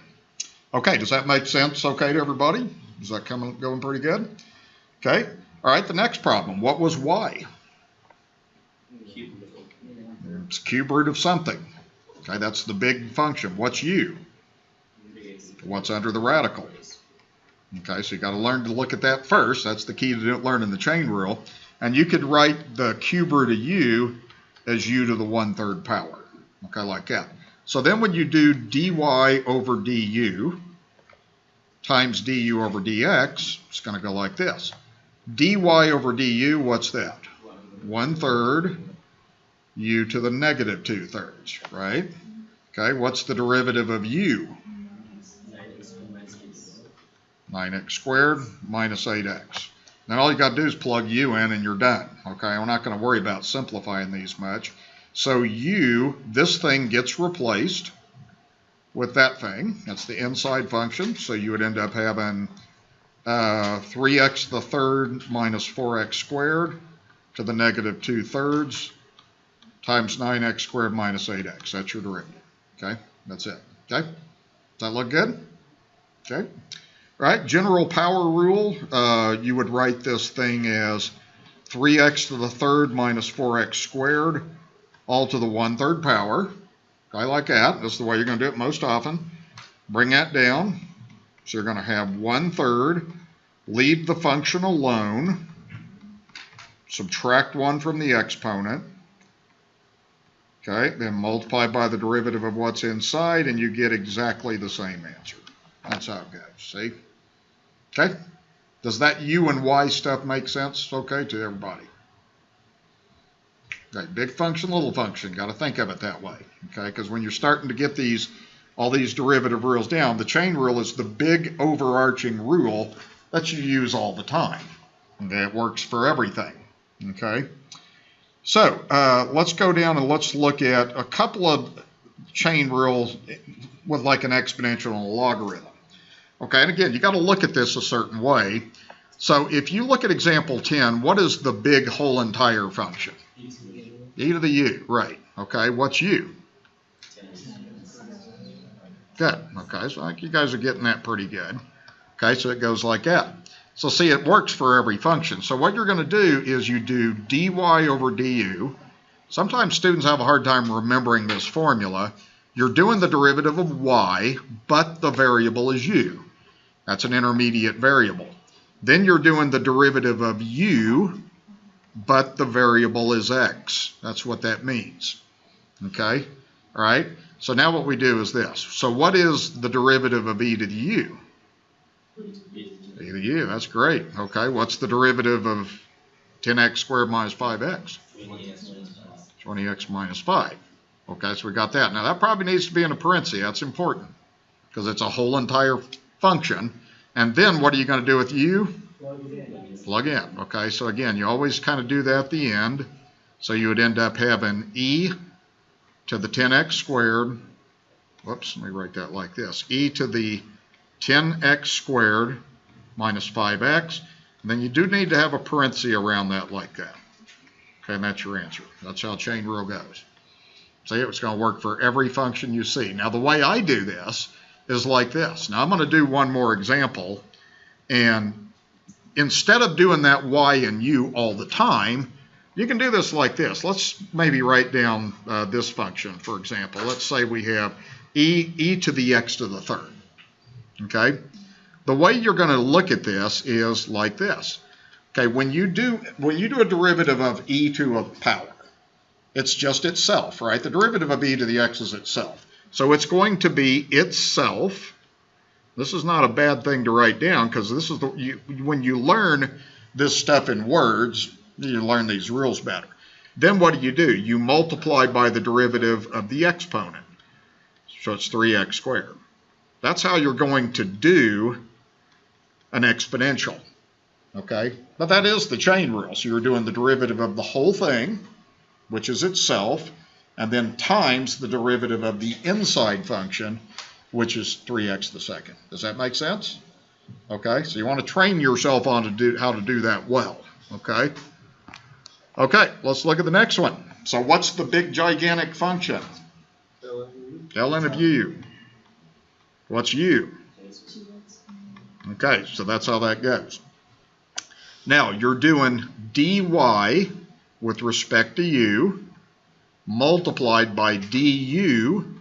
Okay, does that make sense okay to everybody? Is that going pretty good? Okay, all right, the next problem. What was y? It's cube root of something. Okay, that's the big function. What's u? What's under the radical? Okay, so you got to learn to look at that first. That's the key to learning the chain rule. And you could write the cube root of u as u to the 1/3 power. Okay, like that. So then when you do dy over du times du over dx, it's going to go like this. dy over du, what's that? 1/3 u to the negative 2/3, right? Okay, what's the derivative of u? 9x squared minus 8x. Then all you got to do is plug u in and you're done. Okay, we're not going to worry about simplifying these much. So u, this thing gets replaced with that thing. That's the inside function. So you would end up having 3x to the third minus 4x squared to the negative 2/3 times 9x squared minus 8x. That's your derivative. Okay, that's it. Okay, does that look good? Okay. All right, general power rule, you would write this thing as 3x to the third minus 4x squared, all to the 1/3 power. Okay, like that. That's the way you're going to do it most often. Bring that down. So you're going to have 1/3, leave the function alone, subtract 1 from the exponent. Okay, then multiply by the derivative of what's inside, and you get exactly the same answer. That's how it goes, see? Okay, does that u and y stuff make sense, okay, to everybody? Okay, big function, little function, got to think of it that way, okay, because when you're starting to get all these derivative rules down, the chain rule is the big overarching rule that you use all the time, okay, it works for everything, okay? So, let's go down and let's look at a couple of chain rules with like an exponential and a logarithm. Okay, and again, you got to look at this a certain way. So if you look at example 10, what is the big whole entire function? E to the u, right. Okay, what's u? Good. Okay, so I think you guys are getting that pretty good. Okay, so it goes like that. So see, it works for every function. So what you're going to do is you do dy over du. Sometimes students have a hard time remembering this formula. You're doing the derivative of y, but the variable is u. That's an intermediate variable. Then you're doing the derivative of u, but the variable is x. That's what that means. Okay? All right? So now what we do is this. So what is the derivative of e to the u? E to the u. That's great. Okay, what's the derivative of 10x squared minus 5x? 20x minus 5. Okay, so we got that. Now that probably needs to be in a parenthesis. That's important because it's a whole entire function. And then what are you going to do with u? Plug in. Okay, so again, you always kind of do that at the end. So you would end up having e to the 10x squared. Whoops, let me write that like this. E to the 10x squared minus 5x. And then you do need to have a parenthesis around that like that. Okay, and that's your answer. That's how chain rule goes. See, it's going to work for every function you see. Now, the way I do this is like this. Now, I'm going to do one more example. And instead of doing that y and u all the time, you can do this like this. Let's maybe write down this function, for example. Let's say we have e to the x to the third. Okay? The way you're going to look at this is like this. Okay, when you do a derivative of e to a power, it's just itself, right? The derivative of e to the x is itself. So it's going to be itself. This is not a bad thing to write down because this is when you learn this stuff in words, you learn these rules better. Then what do? You multiply by the derivative of the exponent. So it's 3x squared. That's how you're going to do an exponential. Okay? But that is the chain rule. So you're doing the derivative of the whole thing, which is itself, and then times the derivative of the inside function, which is 3x to the second. Does that make sense? Okay, so you want to train yourself on how to do that well. Okay? Okay, let's look at the next one. so what's the big gigantic function? ln of u. What's u? 2x. Okay, so that's how that goes. Now, you're doing dy with respect to u multiplied by du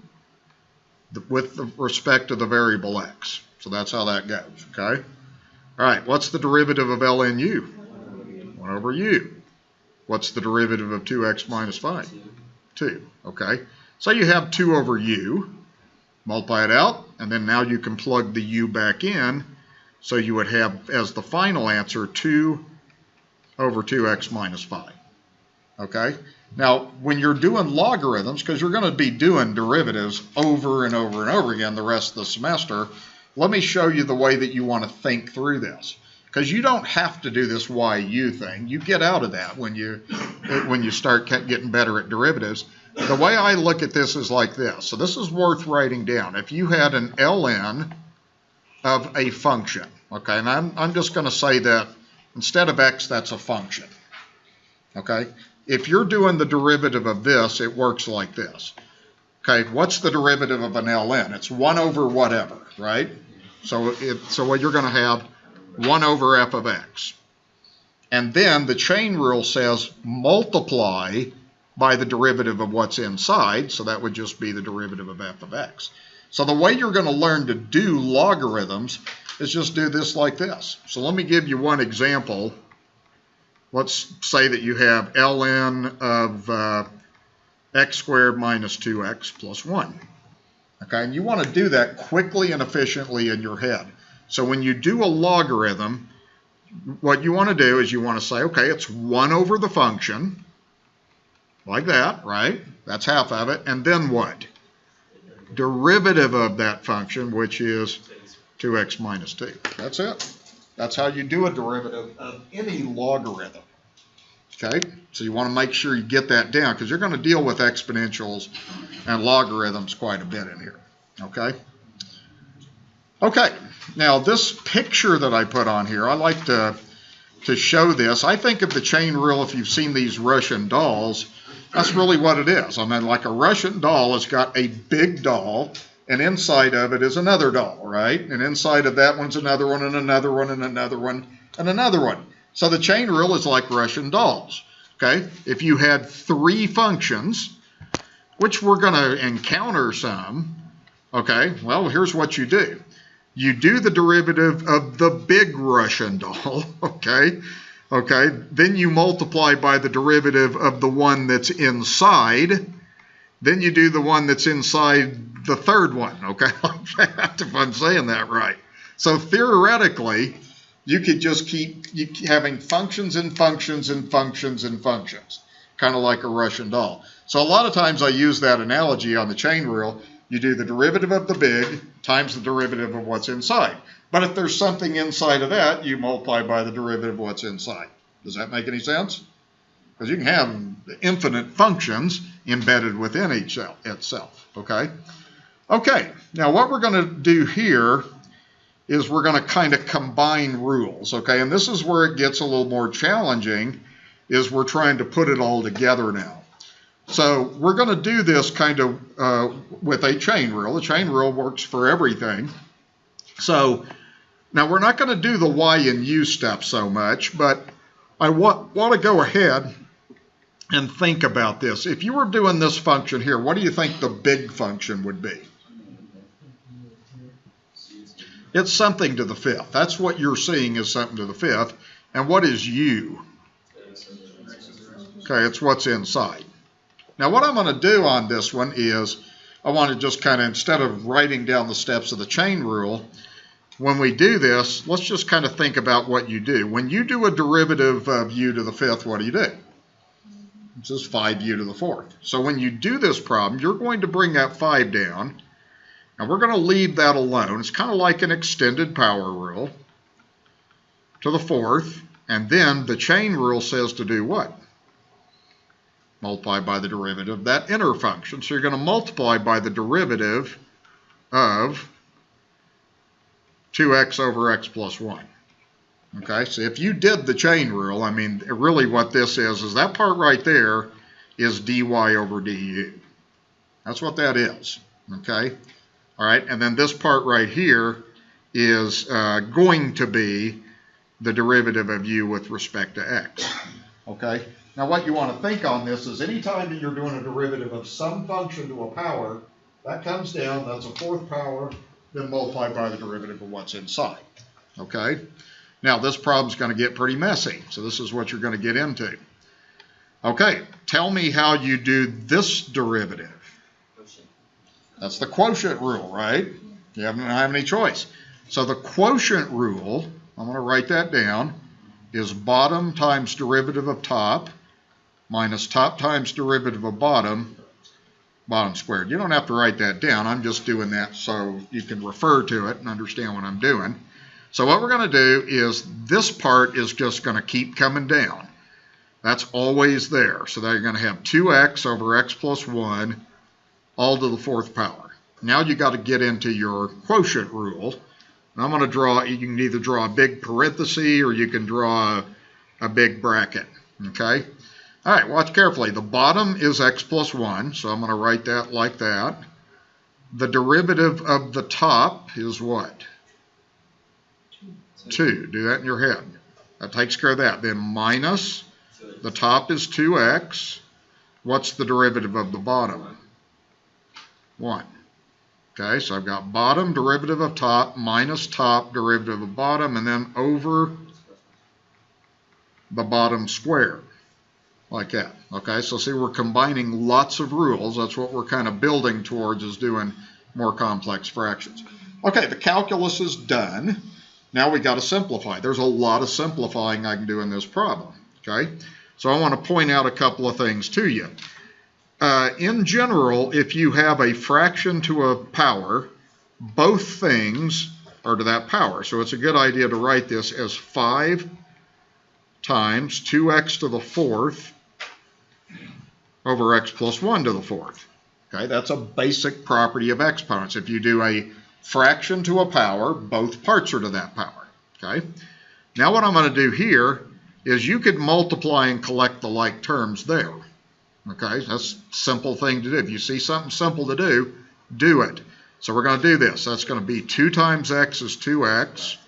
with respect to the variable x. So that's how that goes, okay? All right, what's the derivative of ln u? 1 over u. What's the derivative of 2x minus 5? 2, okay? So you have 2 over u, multiply it out, and then now you can plug the u back in, so you would have as the final answer 2 over 2x minus 5, okay? Now, when you're doing logarithms, because you're going to be doing derivatives over and over and over again the rest of the semester, let me show you the way that you want to think through this. Because you don't have to do this yu thing. You get out of that when you start getting better at derivatives. The way I look at this is like this. So this is worth writing down. If you had an ln of a function, okay, and I'm just going to say that instead of x, that's a function, okay? If you're doing the derivative of this, it works like this. Okay, what's the derivative of an ln? It's 1 over whatever, right? So what you're going to have 1 over f of x. And then the chain rule says multiply by the derivative of what's inside, so that would just be the derivative of f of x. So the way you're going to learn to do logarithms is just do this like this. So let me give you one example. Let's say that you have ln of x squared minus 2x plus 1. Okay, and you want to do that quickly and efficiently in your head. So when you do a logarithm, what you want to do is you want to say, okay, it's 1 over the function, like that, right? That's half of it. And then what? Derivative of that function, which is 2x minus 2. That's it. That's how you do a derivative of any logarithm. Okay, so you want to make sure you get that down because you're going to deal with exponentials and logarithms quite a bit in here. Okay. Okay, now this picture that I put on here, I like to show this. I think of the chain rule, if you've seen these Russian dolls, that's really what it is. I mean, like a Russian doll has got a big doll, and inside of it is another doll, right? And inside of that one's another one, and another one, and another one, and another one. So the chain rule is like Russian dolls, okay? If you had 3 functions, which we're going to encounter some, okay, well, here's what you do. You do the derivative of the big Russian doll, okay? Okay, then you multiply by the derivative of the one that's inside. Then you do the one that's inside the third one, okay? If I'm saying that right. So theoretically, you could just keep having functions and functions and functions and functions, kind of like a Russian doll. So a lot of times I use that analogy on the chain rule. You do the derivative of the big times the derivative of what's inside. But if there's something inside of that, you multiply by the derivative of what's inside. Does that make any sense? Because you can have infinite functions embedded within itself, okay? Okay, now what we're going to do here is we're going to kind of combine rules, okay? And this is where it gets a little more challenging, is we're trying to put it all together now. So we're going to do this kind of with a chain rule. The chain rule works for everything. So now we're not going to do the y and u step so much, but I want to go ahead and think about this. If you were doing this function here, what do you think the big function would be? It's something to the 5th. That's what you're seeing is something to the 5th. And what is u? Okay, it's what's inside. Now what I'm going to do on this one is I want to just kind of, instead of writing down the steps of the chain rule, when we do this, let's just kind of think about what you do. When you do a derivative of u to the 5th, what do? This is 5u to the 4th. So when you do this problem, you're going to bring that 5 down, and we're going to leave that alone. It's kind of like an extended power rule to the 4th, and then the chain rule says to do what? Multiply by the derivative of that inner function. So you're going to multiply by the derivative of 2x over x plus 1. Okay, so if you did the chain rule, I mean, really what this is that part right there is dy over du. That's what that is, okay? All right, and then this part right here is going to be the derivative of u with respect to x, okay? Now what you want to think on this is anytime that you're doing a derivative of some function to a power, that comes down, that's a fourth power, then multiplied by the derivative of what's inside, okay? Now this problem's going to get pretty messy, so this is what you're going to get into. Okay, tell me how you do this derivative. That's the quotient rule, right? You don't have any choice. So the quotient rule, I'm going to write that down, is bottom times derivative of top minus top times derivative of bottom, bottom squared. You don't have to write that down. I'm just doing that so you can refer to it and understand what I'm doing. So what we're going to do is this part is just going to keep coming down. That's always there. So that you're going to have 2x over x plus 1 all to the fourth power. Now you got to get into your quotient rule. And I'm going to draw, you can either draw a big parenthesis or you can draw a big bracket. Okay? All right, watch carefully. The bottom is x plus 1, so I'm going to write that like that. The derivative of the top is what? 2. Do that in your head. That takes care of that. Then minus, the top is 2x. What's the derivative of the bottom? 1. Okay, so I've got bottom derivative of top minus top derivative of bottom, and then over the bottom squared, like that. Okay, so see, we're combining lots of rules. That's what we're kind of building towards, is doing more complex fractions. Okay, the calculus is done. Now we got to simplify. There's a lot of simplifying I can do in this problem. Okay, so I want to point out a couple of things to you. In general, if you have a fraction to a power, both things are to that power. So it's a good idea to write this as 5 times 2x to the fourth over x plus 1 to the fourth. Okay, that's a basic property of exponents. If you do a fraction to a power, both parts are to that power. Okay, now what I'm going to do here is you could multiply and collect the like terms there. Okay, that's a simple thing to do. If you see something simple to do, do it. So we're going to do this. That's going to be 2 times x is 2x,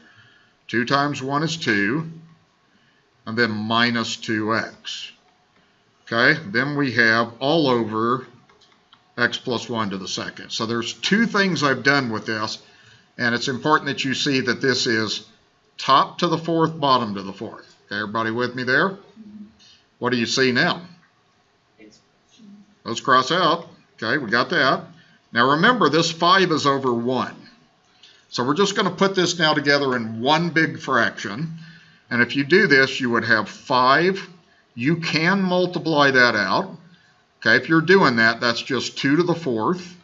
2 times 1 is 2, and then minus 2x. Okay, then we have all over x plus 1 to the second. So there's 2 things I've done with this, and it's important that you see that this is top to the fourth, bottom to the fourth. Okay, everybody with me there? What do you see now? Let's cross out. Okay, we got that. Now remember, this 5 is over 1. So we're just going to put this now together in one big fraction. And if you do this, you would have 5. You can multiply that out. Okay, if you're doing that, that's just 2 to the fourth.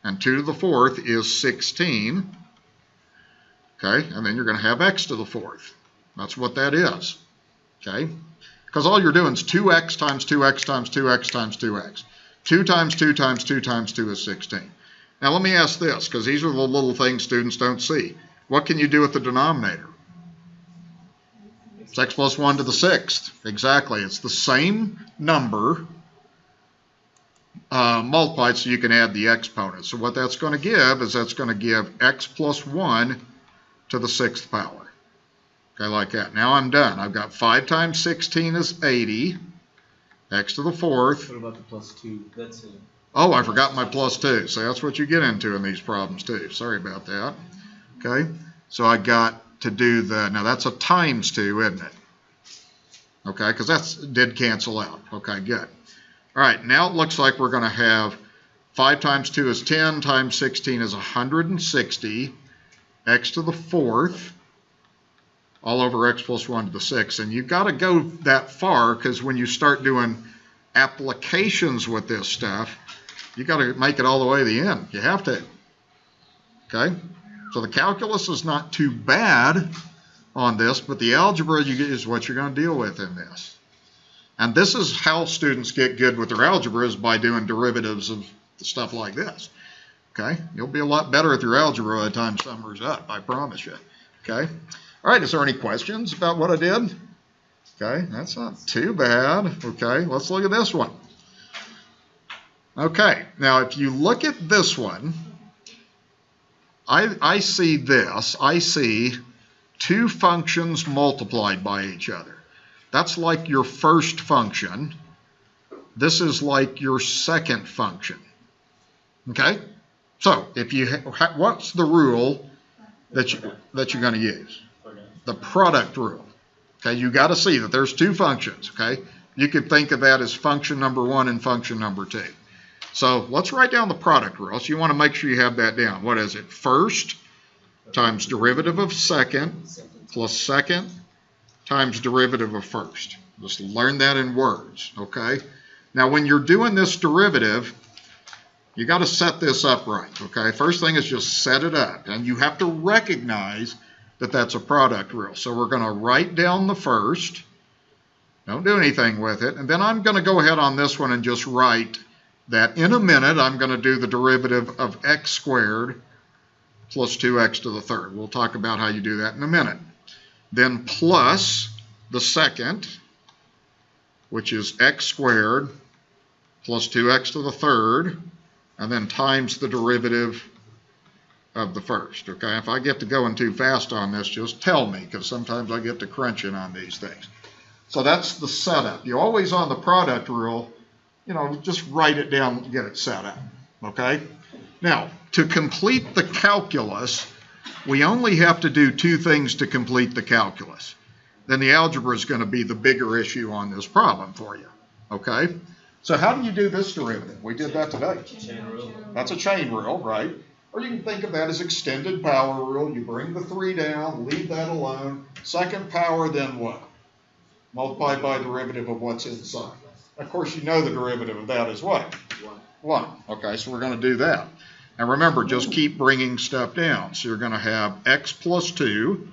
And 2 to the fourth is 16. Okay, and then you're going to have x to the fourth. That's what that is. Okay, because all you're doing is 2x times 2x times 2x times 2x. 2 times 2 times 2 times 2 is 16. Now let me ask this, because these are the little things students don't see. What can you do with the denominator? It's x plus 1 to the sixth. Exactly. It's the same number multiplied, so you can add the exponent. So what that's going to give is that's going to give x plus 1 to the sixth power. Okay, like that. Now I'm done. I've got 5 times 16 is 80. X to the fourth. What about the plus 2? That's it. Oh, I forgot my plus 2. So that's what you get into in these problems too. Sorry about that. Okay, so I got to do the, now that's a times 2, isn't it? Okay, because that did cancel out. Okay, good. All right, now it looks like we're going to have 5 times 2 is 10, times 16 is 160, x to the fourth, all over x plus 1 to the sixth. And you've got to go that far, because when you start doing applications with this stuff, you got to make it all the way to the end. You have to. Okay? So the calculus is not too bad on this, but the algebra is what you're going to deal with in this. And this is how students get good with their algebra, is by doing derivatives of stuff like this. Okay? You'll be a lot better at your algebra by the time summer's up, I promise you. Okay? All right, is there any questions about what I did? Okay, that's not too bad. Okay, let's look at this one. Okay, now if you look at this one, I see this. I see two functions multiplied by each other. That's like your first function. This is like your second function. Okay? So, if you what's the rule that you're going to use? The product rule. Okay, you got to see that there's two functions, okay? You could think of that as function number 1 and function number 2. So, let's write down the product rule. So, you want to make sure you have that down. What is it? First times derivative of second plus second times derivative of first. Just learn that in words, okay? Now, when you're doing this derivative, you got to set this up right, okay? First thing is just set it up, and you have to recognize that that's a product rule. So we're going to write down the first. Don't do anything with it. And then I'm going to go ahead on this one and just write that in a minute I'm going to do the derivative of x squared plus 2x to the third. We'll talk about how you do that in a minute. Then plus the second, which is x squared plus 2x to the third, and then times the derivative of the first. Okay, if I get to going too fast on this, just tell me, because sometimes I get to crunching on these things. So that's the setup. You always, on the product rule, you know, just write it down and get it set up. Okay? Now, to complete the calculus, we only have to do two things to complete the calculus. Then the algebra is going to be the bigger issue on this problem for you. Okay? So how do you do this derivative? We did that today. Chain rule. That's a chain rule, right? Or you can think of that as extended power rule. You bring the 3 down, leave that alone. Second power, then what? Multiply by derivative of what's inside. Of course, you know the derivative of that is what? 1. Okay, so we're going to do that. And remember, just keep bringing stuff down. So you're going to have x plus 2.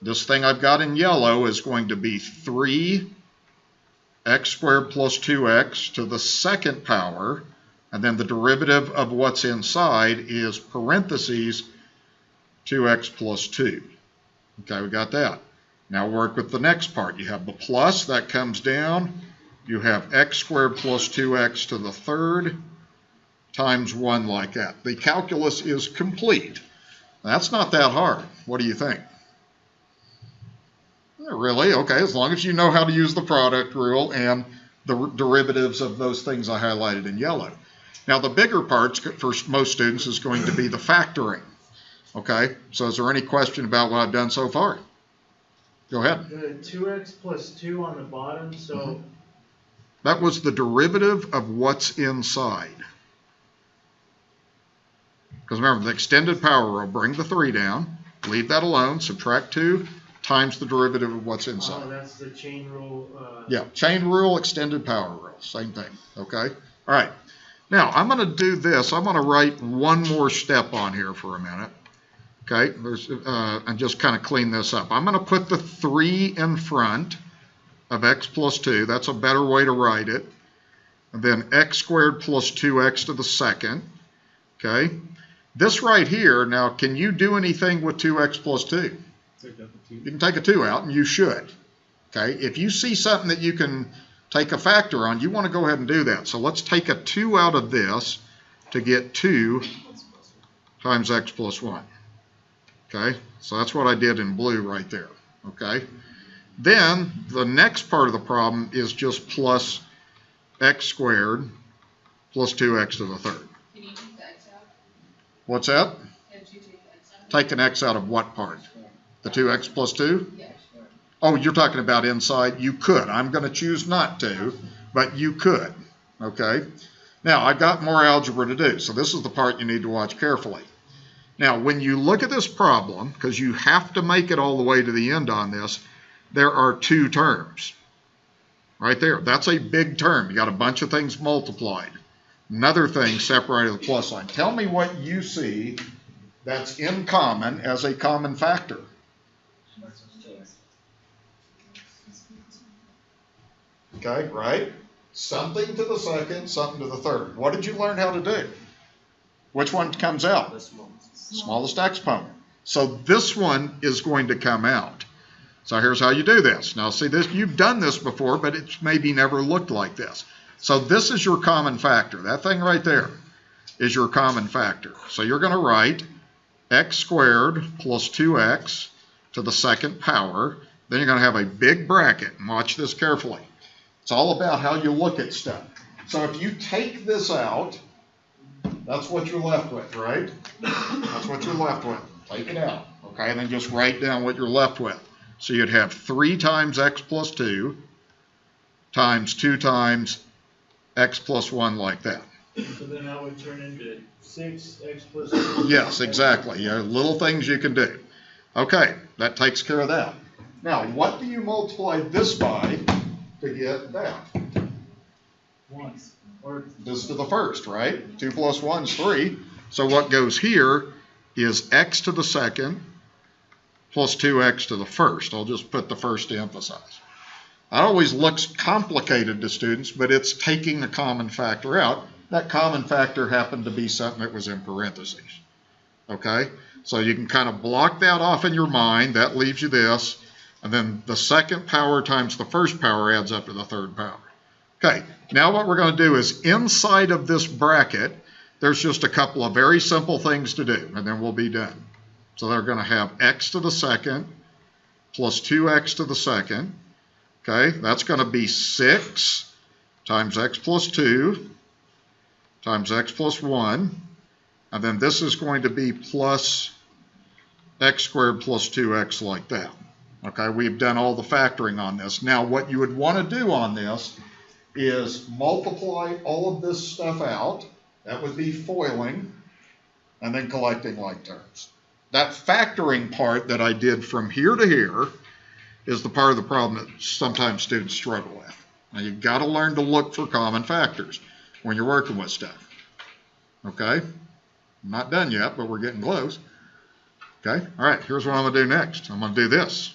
This thing I've got in yellow is going to be 3 x squared plus 2x to the second power, and then the derivative of what's inside is parentheses 2x plus 2. Okay, we got that. Now work with the next part. You have the plus, that comes down. You have x squared plus 2x to the third times 1 like that. The calculus is complete. That's not that hard. What do you think? Really? Okay, as long as you know how to use the product rule and the derivatives of those things I highlighted in yellow. Now, the bigger parts for most students is going to be the factoring. Okay, so is there any question about what I've done so far? Go ahead. The 2x plus 2 on the bottom, so... That was the derivative of what's inside. Because remember, the extended power rule, bring the 3 down, leave that alone, subtract 2, times the derivative of what's inside. Oh, that's the chain rule. Yeah, chain rule, extended power rule, same thing, okay? All right, now I'm going to do this. I'm going to write one more step on here for a minute, okay? And just kind of clean this up. I'm going to put the 3 in front of x plus 2. That's a better way to write it. And then x squared plus 2x to the second, okay? This right here, now can you do anything with 2x plus 2? You can take a 2 out, and you should. Okay, if you see something that you can take a factor on, you want to go ahead and do that. So let's take a 2 out of this to get 2 times x plus 1. Okay, so that's what I did in blue right there. Okay, then the next part of the problem is just plus x squared plus 2x to the third. Can you take the x out? What's that? Can't you take the x out? Take an x out of what part? The 2x plus 2? Yeah. Oh, you're talking about inside? You could. I'm going to choose not to, but you could. Okay? Now, I've got more algebra to do, so this is the part you need to watch carefully. Now, when you look at this problem, because you have to make it all the way to the end on this, there are 2 terms. Right there. That's a big term. You got a bunch of things multiplied. Another thing separated with the plus sign. Tell me what you see that's in common as a common factor. Okay, right? Something to the second, something to the third. What did you learn how to do? Which one comes out? The smallest. Smallest exponent. So this one is going to come out. So here's how you do this. Now see this, you've done this before, but it's maybe never looked like this. So this is your common factor. That thing right there is your common factor. So you're going to write x squared plus 2x to the second power. Then you're going to have a big bracket. And watch this carefully. It's all about how you look at stuff. So if you take this out, that's what you're left with, right? That's what you're left with. Take it out. Okay, and then just write down what you're left with. So you'd have 3 times x plus 2 times 2 times x plus 1 like that. So then that would turn into 6x plus 2. Yes, exactly. You know, little things you can do. Okay, that takes care of that. Now, what do you multiply this by to get that? Once. Or This to the first, right? 2 plus 1 is 3. So what goes here is x to the second plus 2x to the first. I'll just put the first to emphasize. That always looks complicated to students, but it's taking the common factor out. That common factor happened to be something that was in parentheses. Okay? So you can kind of block that off in your mind. That leaves you this. And then the second power times the first power adds up to the third power. Okay, now what we're going to do is inside of this bracket, there's just a couple of very simple things to do, and then we'll be done. So they're going to have x to the second plus 2x to the second. Okay, that's going to be 6 times x plus 2 times x plus 1. And then this is going to be plus x squared plus 2x like that. Okay, we've done all the factoring on this. Now what you would want to do on this is multiply all of this stuff out. That would be foiling, and then collecting like terms. That factoring part that I did from here to here is the part of the problem that sometimes students struggle with. Now you've got to learn to look for common factors when you're working with stuff. Okay? I'm not done yet, but we're getting close. Okay? All right, here's what I'm going to do next. I'm going to do this.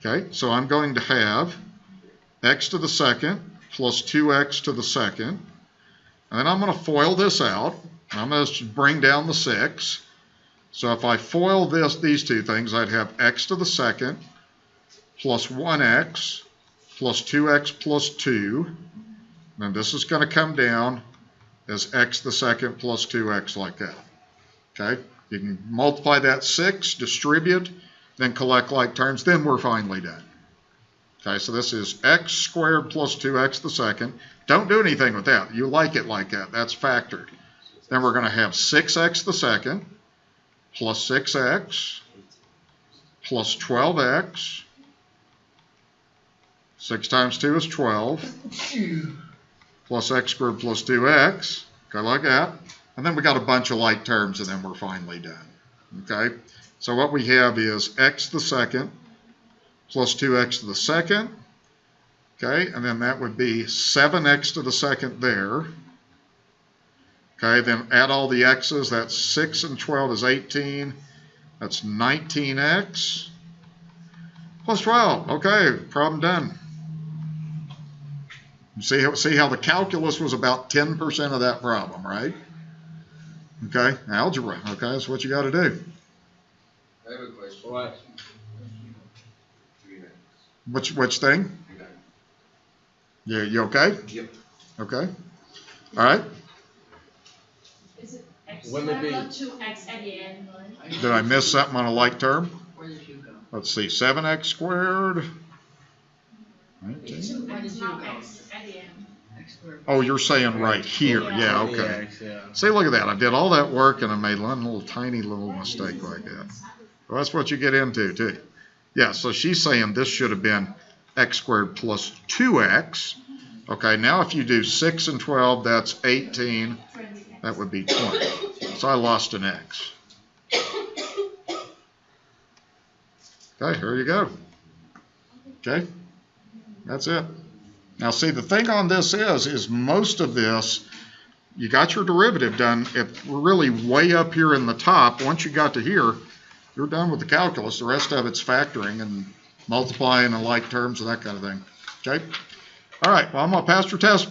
Okay, so I'm going to have x to the second plus 2x to the second. And then I'm going to FOIL this out. I'm going to bring down the 6. So if I FOIL these two things, I'd have x to the second plus 1x plus 2x plus 2. And this is going to come down as x to the second plus 2x like that. Okay, you can multiply that 6, distribute, then collect like terms, then we're finally done. Okay, so this is x squared plus 2x to the second. Don't do anything with that. You like it like that. That's factored. Then we're going to have 6x to the second plus 6x plus 12x. 6 times 2 is 12. Plus x squared plus 2x. Okay, like that. And then we got a bunch of like terms, and then we're finally done. Okay, so what we have is x to the second plus 2x to the second. Okay, and then that would be 7x to the second there. Okay, then add all the x's. That's 6 and 12 is 18. That's 19x plus 12. Okay, problem done. See how the calculus was about 10% of that problem, right? Okay, algebra. Okay, that's what you got to do. I have a question. What? Which thing? You okay? Yep. Okay. All right. Is it x Wouldn't it squared be- plus 2x at the end? Did I miss something on a like term? Where did you go? Let's see. 7x squared. 19. 2x, not x at the end. Oh, you're saying right here. Yeah, okay. See, look at that. I did all that work and I made one little tiny little mistake like that. Well, that's what you get into, too. Yeah, so she's saying this should have been x squared plus 2x. Okay, now if you do 6 and 12, that's 18. That would be 20. So I lost an x. Okay, here you go. Okay, that's it. Now see, the thing on this is most of this, you got your derivative done. It's really way up here in the top. Once you got to here, you're done with the calculus. The rest of it's factoring and multiplying and like terms and that kind of thing. Okay? All right, well, I'm going to pass your test.